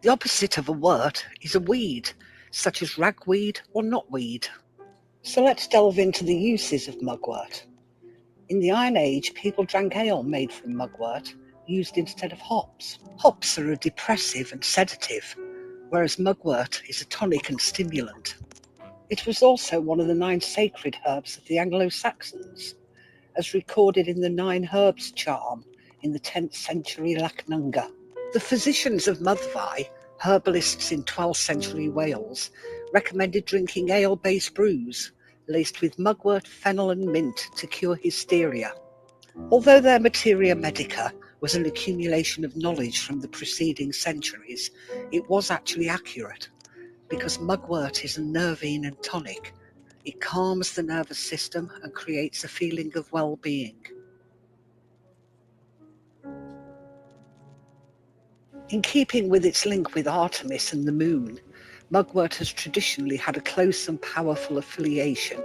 The opposite of a wort is a weed, such as ragweed or knotweed. So let's delve into the uses of mugwort. In the Iron Age, people drank ale made from mugwort, used instead of hops. Hops are a depressive and sedative, whereas mugwort is a tonic and stimulant. It was also one of the 9 sacred herbs of the Anglo-Saxons, as recorded in the 9 Herbs charm in the 10th century Lacnunga. The physicians of Mudvi, herbalists in 12th century Wales, recommended drinking ale-based brews laced with mugwort, fennel and mint to cure hysteria. Although their materia medica was an accumulation of knowledge from the preceding centuries, it was actually accurate, because mugwort is a nervine and tonic. It calms the nervous system and creates a feeling of well-being. In keeping with its link with Artemis and the moon, mugwort has traditionally had a close and powerful affiliation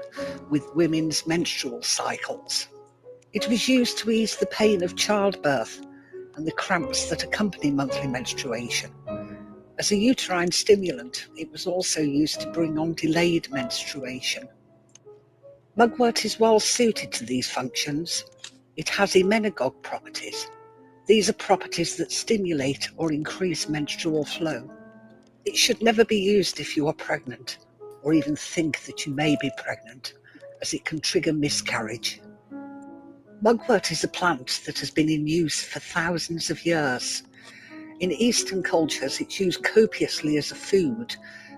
with women's menstrual cycles. It was used to ease the pain of childbirth and the cramps that accompany monthly menstruation. As a uterine stimulant, it was also used to bring on delayed menstruation. Mugwort is well suited to these functions. It has emmenagogue properties. These are properties that stimulate or increase menstrual flow. It should never be used if you are pregnant, or even think that you may be pregnant, as it can trigger miscarriage. Mugwort is a plant that has been in use for thousands of years. In Eastern cultures, it's used copiously as a food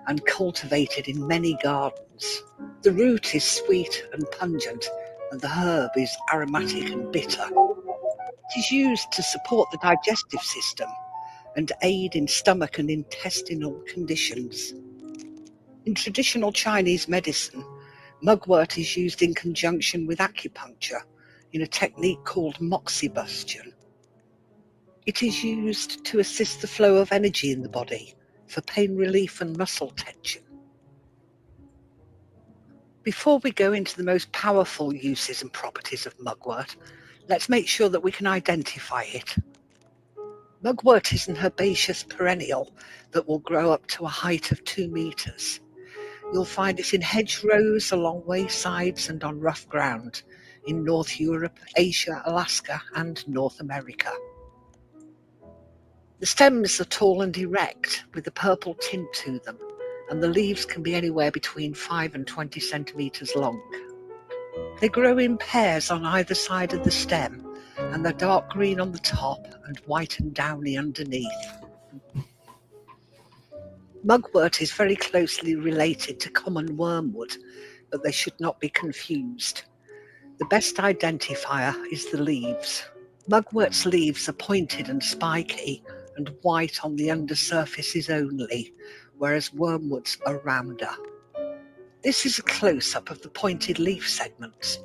and cultivated in many gardens. The root is sweet and pungent, and the herb is aromatic and bitter. It is used to support the digestive system and aid in stomach and intestinal conditions. In traditional Chinese medicine, mugwort is used in conjunction with acupuncture in a technique called moxibustion. It is used to assist the flow of energy in the body for pain relief and muscle tension. Before we go into the most powerful uses and properties of mugwort, let's make sure that we can identify it. Mugwort is an herbaceous perennial that will grow up to a height of 2 meters. You'll find it in hedgerows, along waysides and on rough ground in North Europe, Asia, Alaska and North America. The stems are tall and erect with a purple tint to them, and the leaves can be anywhere between 5 and 20 centimeters long. They grow in pairs on either side of the stem, and they're dark green on the top and white and downy underneath. Mugwort is very closely related to common wormwood, but they should not be confused. The best identifier is the leaves. Mugwort's leaves are pointed and spiky and white on the undersurfaces only, whereas wormwoods are rounder. This is a close-up of the pointed leaf segments.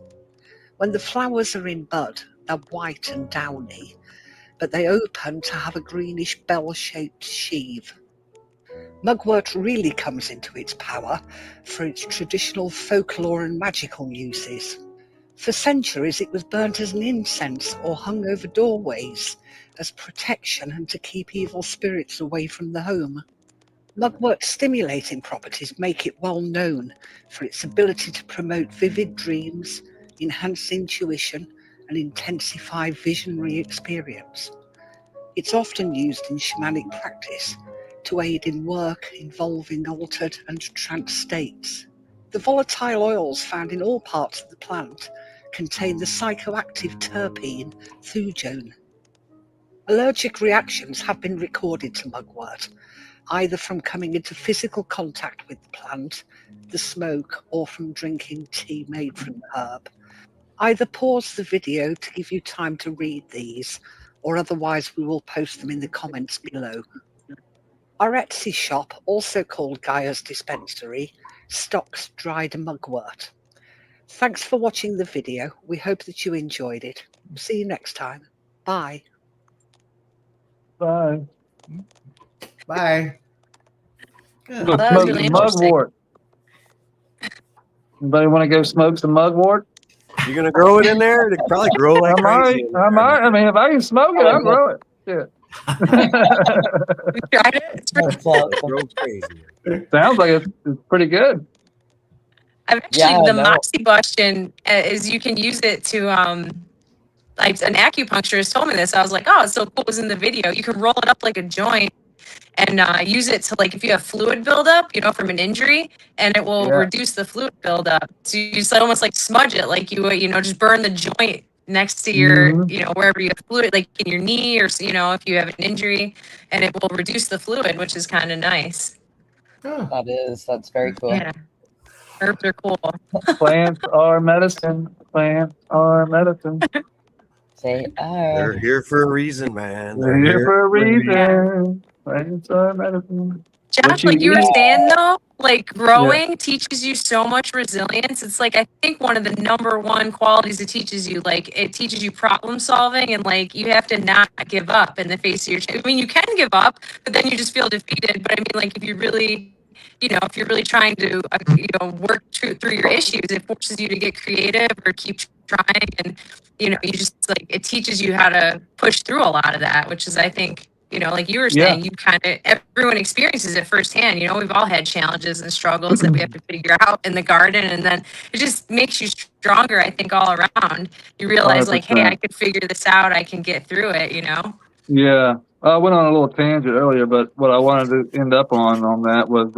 When the flowers are in bud, they're white and downy, but they open to have a greenish bell-shaped sheath. Mugwort really comes into its power for its traditional folklore and magical uses. For centuries it was burnt as an incense or hung over doorways as protection and to keep evil spirits away from the home. Mugwort's stimulating properties make it well known for its ability to promote vivid dreams, enhance intuition, and intensify visionary experience. It's often used in shamanic practice to aid in work involving altered and trance states. The volatile oils found in all parts of the plant contain the psychoactive terpene thujone. Allergic reactions have been recorded to mugwort, either from coming into physical contact with the plant, the smoke, or from drinking tea made from the herb. Either pause the video to give you time to read these, or otherwise we will post them in the comments below. Our Etsy shop, also called Gaia's Dispensary, stocks dried mugwort. Thanks for watching the video. We hope that you enjoyed it. See you next time. Bye.
Bye.
Bye.
Go
Well, that was
smoke
really
some
interesting.
mugwort. Anybody want to go smoke some mugwort?
You gonna grow it in there? It probably grow like
I might.
crazy.
I might. I mean, if I can smoke it, I'll grow it. Yeah.
We tried it. It's pretty
It grows crazy.
Sounds like it's pretty good.
I've actually
Yeah,
the
no.
moxibustion is you can use it to like an acupuncturist told me this. I was like, oh, it's so cool. It was in the video. You can roll it up like a joint and use it to, like, if you have fluid buildup, from an injury, and it will
Yeah.
reduce the fluid buildup. So you just almost like smudge it, like you just burn the joint next to your,
Mhm.
wherever you have fluid, like in your knee, or if you have an injury, and it will reduce the fluid, which is kind of nice.
Oh,
That's very cool.
Yeah, herbs are cool.
Plants are medicine. Plants are medicine.
They
They're
are.
here for a reason, man.
They're here for a reason. Plants are medicine.
Josh,
you
like you were
eat-
saying though, like growing teaches you so much resilience. It's like, I think one of the number one qualities it teaches you, like it teaches you problem solving, and like you have to not give up in the face of your, I mean, you can give up, but then you just feel defeated. But I mean, like if you really, if you're really trying to, work through your issues, it forces you to get creative or keep trying. And, you just like, it teaches you how to push through a lot of that, which is, I think, like you were saying, everyone experiences it firsthand. We've all had challenges and struggles that we have to figure out in the garden. And then it just makes you stronger, I think, all around. You realize like, hey,
100%.
I could figure this out. I can get through it,
Yeah. I went on a little tangent earlier, but what I wanted to end up on that was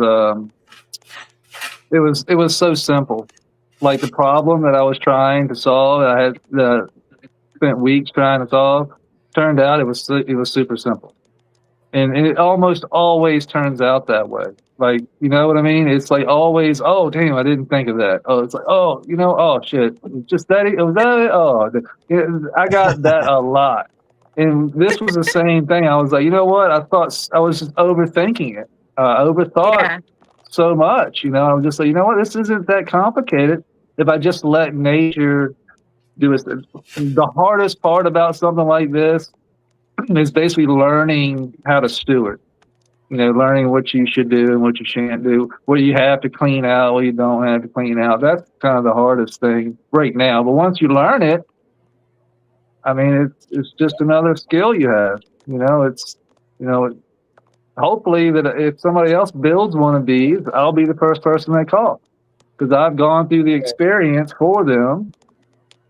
it was so simple. Like the problem that I was trying to solve, I had spent weeks trying to solve. Turned out it was super simple, and it almost always turns out that way. Like, you know what I mean? It's like always, oh, damn, I didn't think of that. Oh, it's like, oh, you know, oh, shit. Just that, it was that, I got that a lot. And this was the same thing. I was like, you know what? I thought I was just overthinking it. Overthought so much, you know. I was just like, you know what? This isn't that complicated if I just let nature do it. The hardest part about something like this is basically learning how to steward. You know, learning what you should do and what you shan't do, what you have to clean out, what you don't have to clean out. That's kind of the hardest thing right now. But once you learn it, I mean, it's just another skill you have. You know, it's, you know, hopefully that if somebody else builds one of these, I'll be the first person they call because I've gone through the experience for them.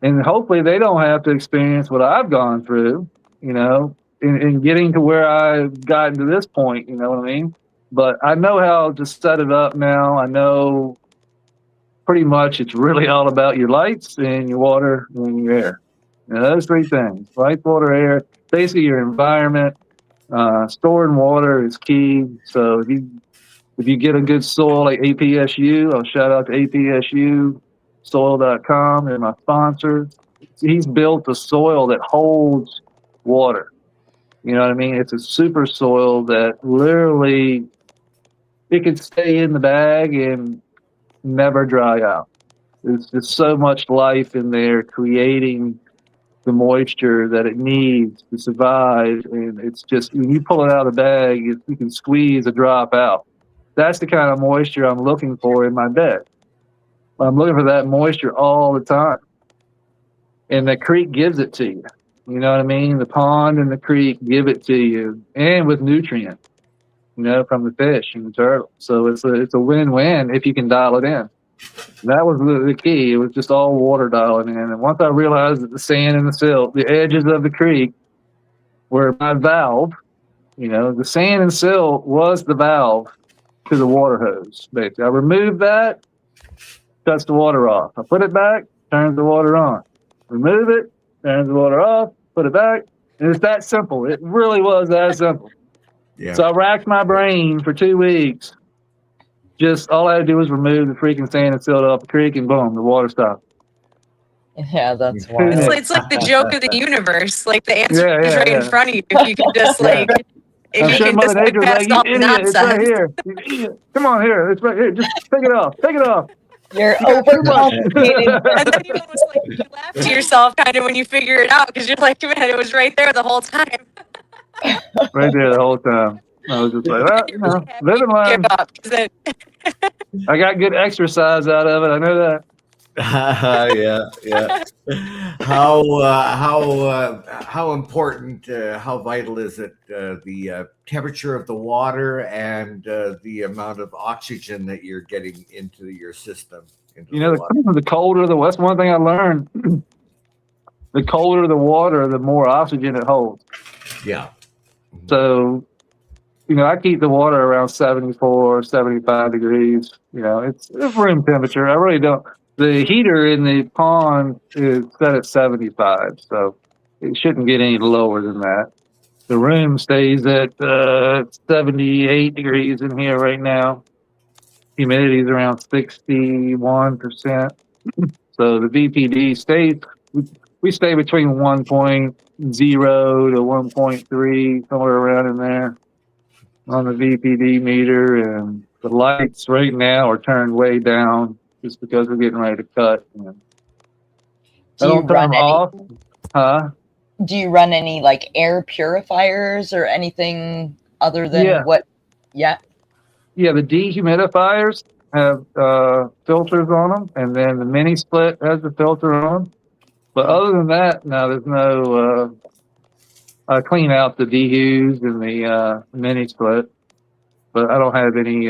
And hopefully they don't have to experience what I've gone through, you know, in getting to where I've gotten to this point, you know what I mean? But I know how to set it up now. I know pretty much it's really all about your lights and your water and your air. You know, those three things, lights, water, air, basically your environment. Storing water is key. So if you get a good soil like APSU, I'll shout out to APSU, soil.com, and my sponsors. He's built a soil that holds water. You know what I mean? It's a super soil that literally it could stay in the bag and never dry out. There's just so much life in there creating the moisture that it needs to survive. And it's just, when you pull it out of the bag, you can squeeze a drop out. That's the kind of moisture I'm looking for in my bed. I'm looking for that moisture all the time. And the creek gives it to you. You know what I mean? The pond and the creek give it to you, and with nutrients, you know, from the fish and the turtle. So it's a win-win if you can dial it in. That was the key. It was just all water dialing in. And once I realized that the sand and the silt, the edges of the creek, were my valve, you know, the sand and silt was the valve to the water hose. Basically, I removed that, cuts the water off. I put it back, turns the water on. Remove it, turns the water off, put it back. And it's that simple. It really was that simple.
Yeah.
So I racked my brain for 2 weeks. Just all I had to do was remove the freaking sand and silt off the creek, and boom, the water stopped.
Yeah, that's wild.
It's like the joke of the universe. Like the answer
Yeah,
is
yeah,
right in
yeah.
front of you. If you can just like, if
I'm
you
sure
can
Mother
just like
Nature was
pass
like, you
all the
idiot, it's right
nonsense.
here. You idiot. Come on here, it's right here. Just take it off. Take it off.
You're overcomplicating.
And then you almost like you laugh to yourself kind of when you figure it out because you're like, man, it was right there the whole time.
Right there the whole time. I was just like, well, you know, living life.
Give up, 'cause then-
I got good exercise out of it. I know that.
Yeah. How important, how vital is it, the temperature of the water and the amount of oxygen that you're getting into your system?
You know, the colder that's one thing I learned. The colder the water, the more oxygen it holds.
Yeah.
So, you know, I keep the water around 74, 75 degrees. You know, it's room temperature. I really don't. The heater in the pond is set at 75, so it shouldn't get any lower than that. The room stays at 78 degrees in here right now. Humidity is around 61%. So the VPD stays, we stay between 1.0 to 1.3, somewhere around in there on the VPD meter. And the lights right now are turned way down just because we're getting ready to cut. And I don't turn them off. Huh?
Do you run any like air purifiers or anything other than what? Yeah.
Yeah, the dehumidifiers have filters on them, and then the mini split has the filter on. But other than that, no, there's no. I clean out the dehus and the mini split, but I don't have any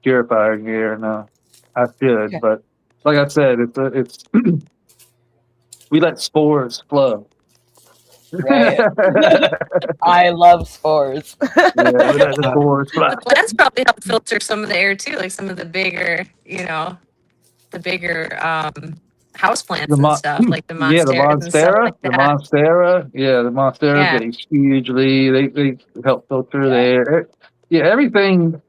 purifier gear. No, I should, but like I said, it's we let spores flow.
Right. I love spores.
Yeah, we let the spores flow.
The plants probably help filter some of the air too, like some of the bigger, house plants and stuff, like the monsteras.
Yeah, the monstera,
and stuff like
the
that.
monstera. Yeah, the monstera
Yeah.
get hugely. They help filter the air. Yeah, everything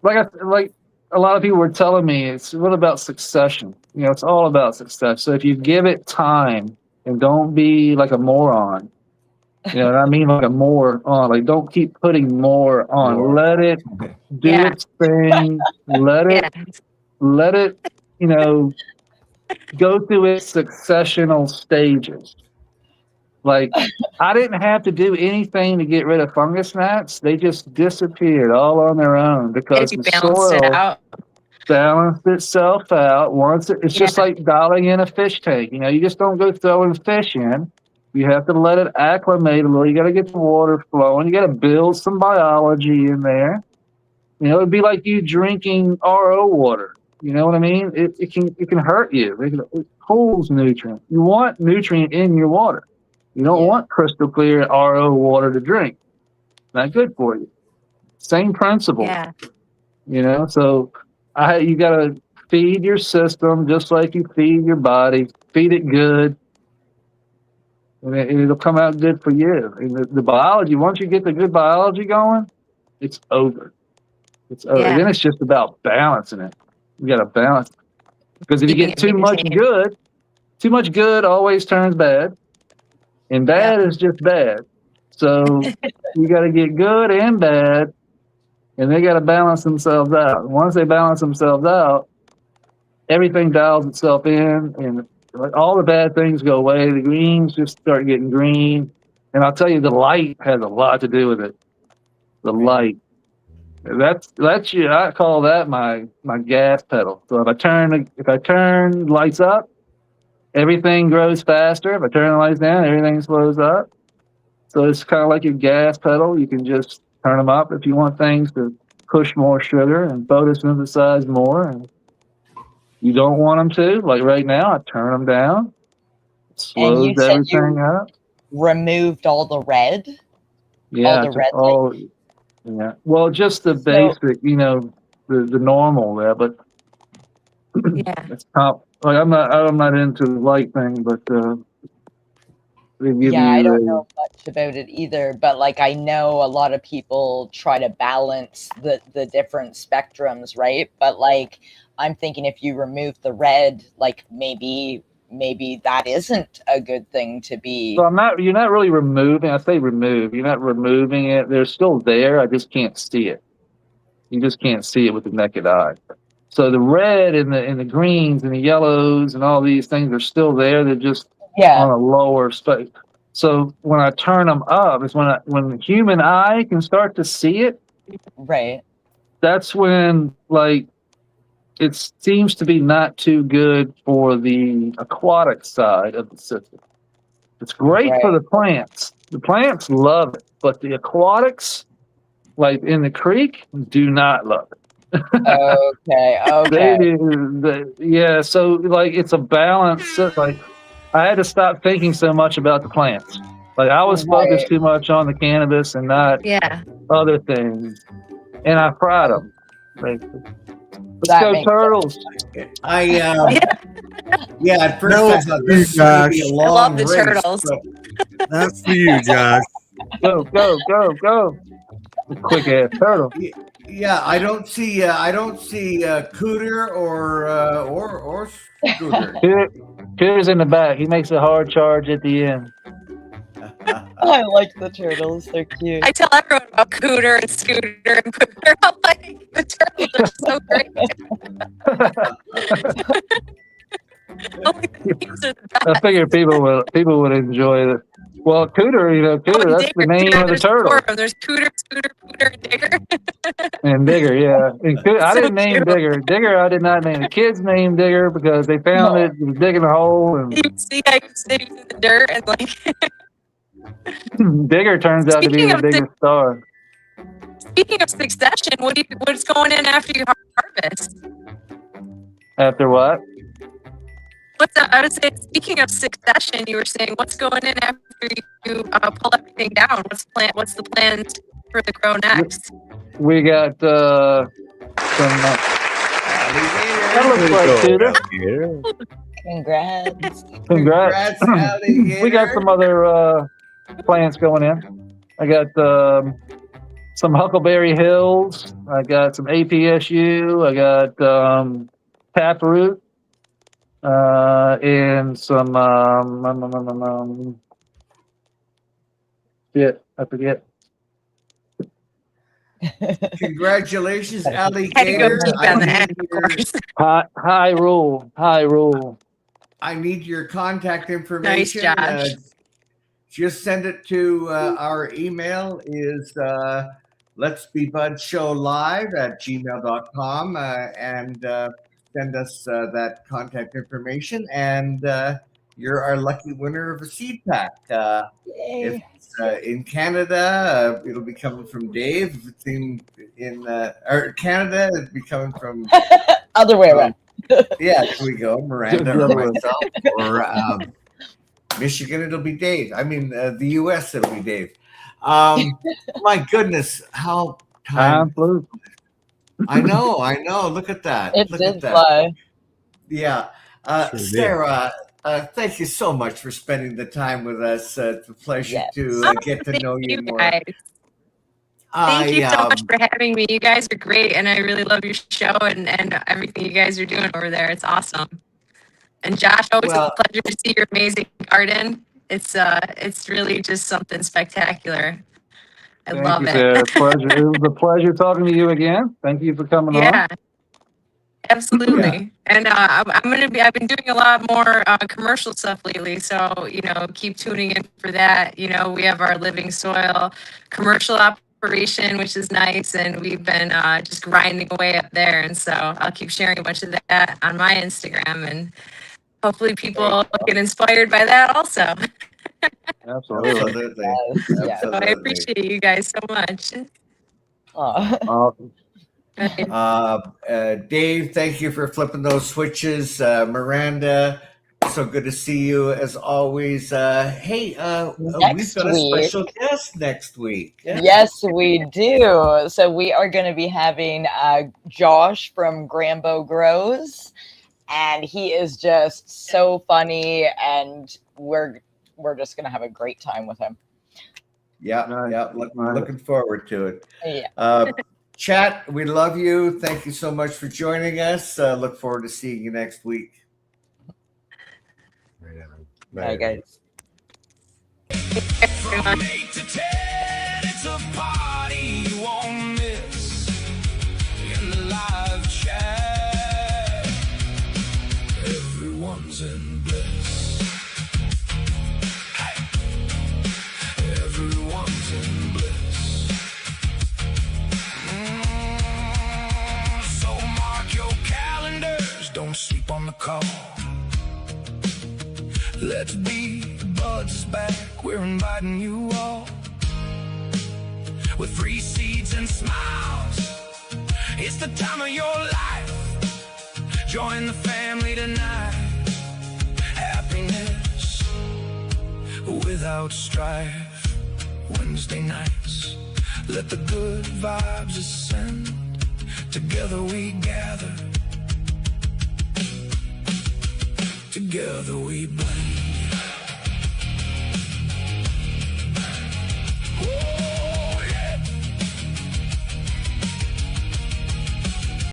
like a lot of people were telling me, it's really about succession. You know, it's all about success. So if you give it time and don't be like a moron, you know what I mean? Like a moron, like don't keep putting more on. Let it do its thing. Let it, you know, go through its successional stages. Like, I didn't have to do anything to get rid of fungus gnats. They just disappeared all on their own because the soil balanced itself out. Once it's just like dialing in a fish tank. You know, you just don't go throwing fish in. You have to let it acclimate a little. You got to get the water flowing. You got to build some biology in there. You know, it'd be like you drinking RO water. You know what I mean? It can hurt you. It holds nutrient. You want nutrient in your water. You don't want crystal clear RO water to drink. Not good for you. Same principle.
Yeah.
You know, so you got to feed your system just like you feed your body. Feed it good, and it'll come out good for you. And the biology, once you get the good biology going, it's over. It's over. And then it's just about balancing it. You got to balance. Because if you get too much good always turns bad. And bad is just bad. So you got to get good and bad, and they got to balance themselves out. And once they balance themselves out, everything dials itself in, and all the bad things go away. The greens just start getting green. And I'll tell you, the light has a lot to do with it. The light. That's you. I call that my gas pedal. So if I turn lights up, everything grows faster. If I turn the lights down, everything slows up. So it's kind of like your gas pedal. You can just turn them up if you want things to push more sugar and photosynthesize more. And you don't want them to. Like right now, I turn them down. It slows everything up.
Removed all the red?
Yeah.
All the red
yeah. Well, just the basic, you know, the normal there, but it's top. Like I'm not into the light thing, but
I don't know much about it either. But like I know a lot of people try to balance the different spectrums, right? But like I'm thinking if you remove the red, like maybe that isn't a good thing to be.
So you're not really removing. I say remove. You're not removing it. They're still there. I just can't see it. You just can't see it with the naked eye. So the red and the greens and the yellows and all these things are still there. They're just on a lower space. So when I turn them up, is when the human eye can start to see it.
Right.
That's when like it seems to be not too good for the aquatic side of the system. It's great for the plants. The plants love it, but the aquatics, like in the creek, do not love it. Okay. Yeah, so like it's a balance. Like I had to stop thinking so much about the plants. Like I was focused too much on the cannabis and not other things, and I fried them. Let's go turtles!
At first I thought this would be a long
I love the
race,
turtles.
That's for you, Josh.
Go! Quick ass turtle.
Yeah, I don't see Cooter or Scooter.
Cooter's in the back. He makes a hard charge at the end.
I like the turtles. They're cute.
I tell everyone about Cooter and Scooter and Cooter. I'm like, the turtles are so great.
I figured people would enjoy it. Well, Cooter, that's the name of the turtle.
There's Cooter, Scooter, Cooter, and Digger.
And Digger, yeah. And I didn't name Digger. Digger, I did not name. The kids named Digger because they found it was digging a hole. And
you see how he's sitting in the dirt and like.
Digger turns out to be the biggest star.
Speaking of succession, what's going in after you harvest?
After what?
I would say, speaking of succession, you were saying what's going in after you pull everything down. What's the plan for the grow next?
We got some. That looks like Cooter. Congrats! We got some other plants going in. I got some Huckleberry Hills. I got some APSU. I got Taproot. And some shit, I forget.
Congratulations,
Had to
alligator.
go deep on that, of course.
High rule.
I need your contact information.
Nice, Josh.
Just send it to our email is let's be Budz show live at gmail.com and send us that contact information, and you're our lucky winner of a seed pack. If it's in Canada, it'll be coming from Dave. If it's in or Canada, it'll be coming from
Other way around.
yeah, there we go, Miranda or myself, or Michigan, it'll be Dave. I mean, the U.S., it'll be Dave. My goodness, how time
flew.
I know. Look at that.
It
Look
did
at that.
fly.
Yeah.
Sure did.
Sarah, thank you so much for spending the time with us. It's a pleasure
Yes.
to get to know you more.
Guys. Thank you so much for having me. You guys are great, and I really love your show and everything you guys are doing over there. It's awesome. And Josh, always a pleasure to see your amazing garden. It's really just something spectacular. I love it.
Sarah. It was a pleasure talking to you again. Thank you for coming on.
Yeah, absolutely. And I've been doing a lot more commercial stuff lately. So, keep tuning in for that. We have our Living Soil commercial operation, which is nice. And we've been just grinding away up there. And so I'll keep sharing a bunch of that on my Instagram, and hopefully people get inspired by that also.
Absolutely.
So I appreciate you guys so much.
Awesome.
Dave, thank you for flipping those switches. Miranda, so good to see you as always. Hey, we've got a special guest next week.
Yes, we do. So we are going to be having Josh from Grambo Grows, and he is just so funny, and we're just going to have a great time with him.
Yeah. Looking forward to it.
Yeah.
Chat, we love you. Thank you so much for joining us. Look forward to seeing you next week.
Bye, guys.
From 8 to 10, it's a party you won't miss. In the live chat, everyone's in bliss. Everyone's in bliss. So mark your calendars, don't sleep on the call. Let's be Budz back, we're inviting you all. With free seeds and smiles, it's the time of your life. Join the family tonight. Happiness without strife. Wednesday nights, let the good vibes ascend. Together we gather. Together we blend.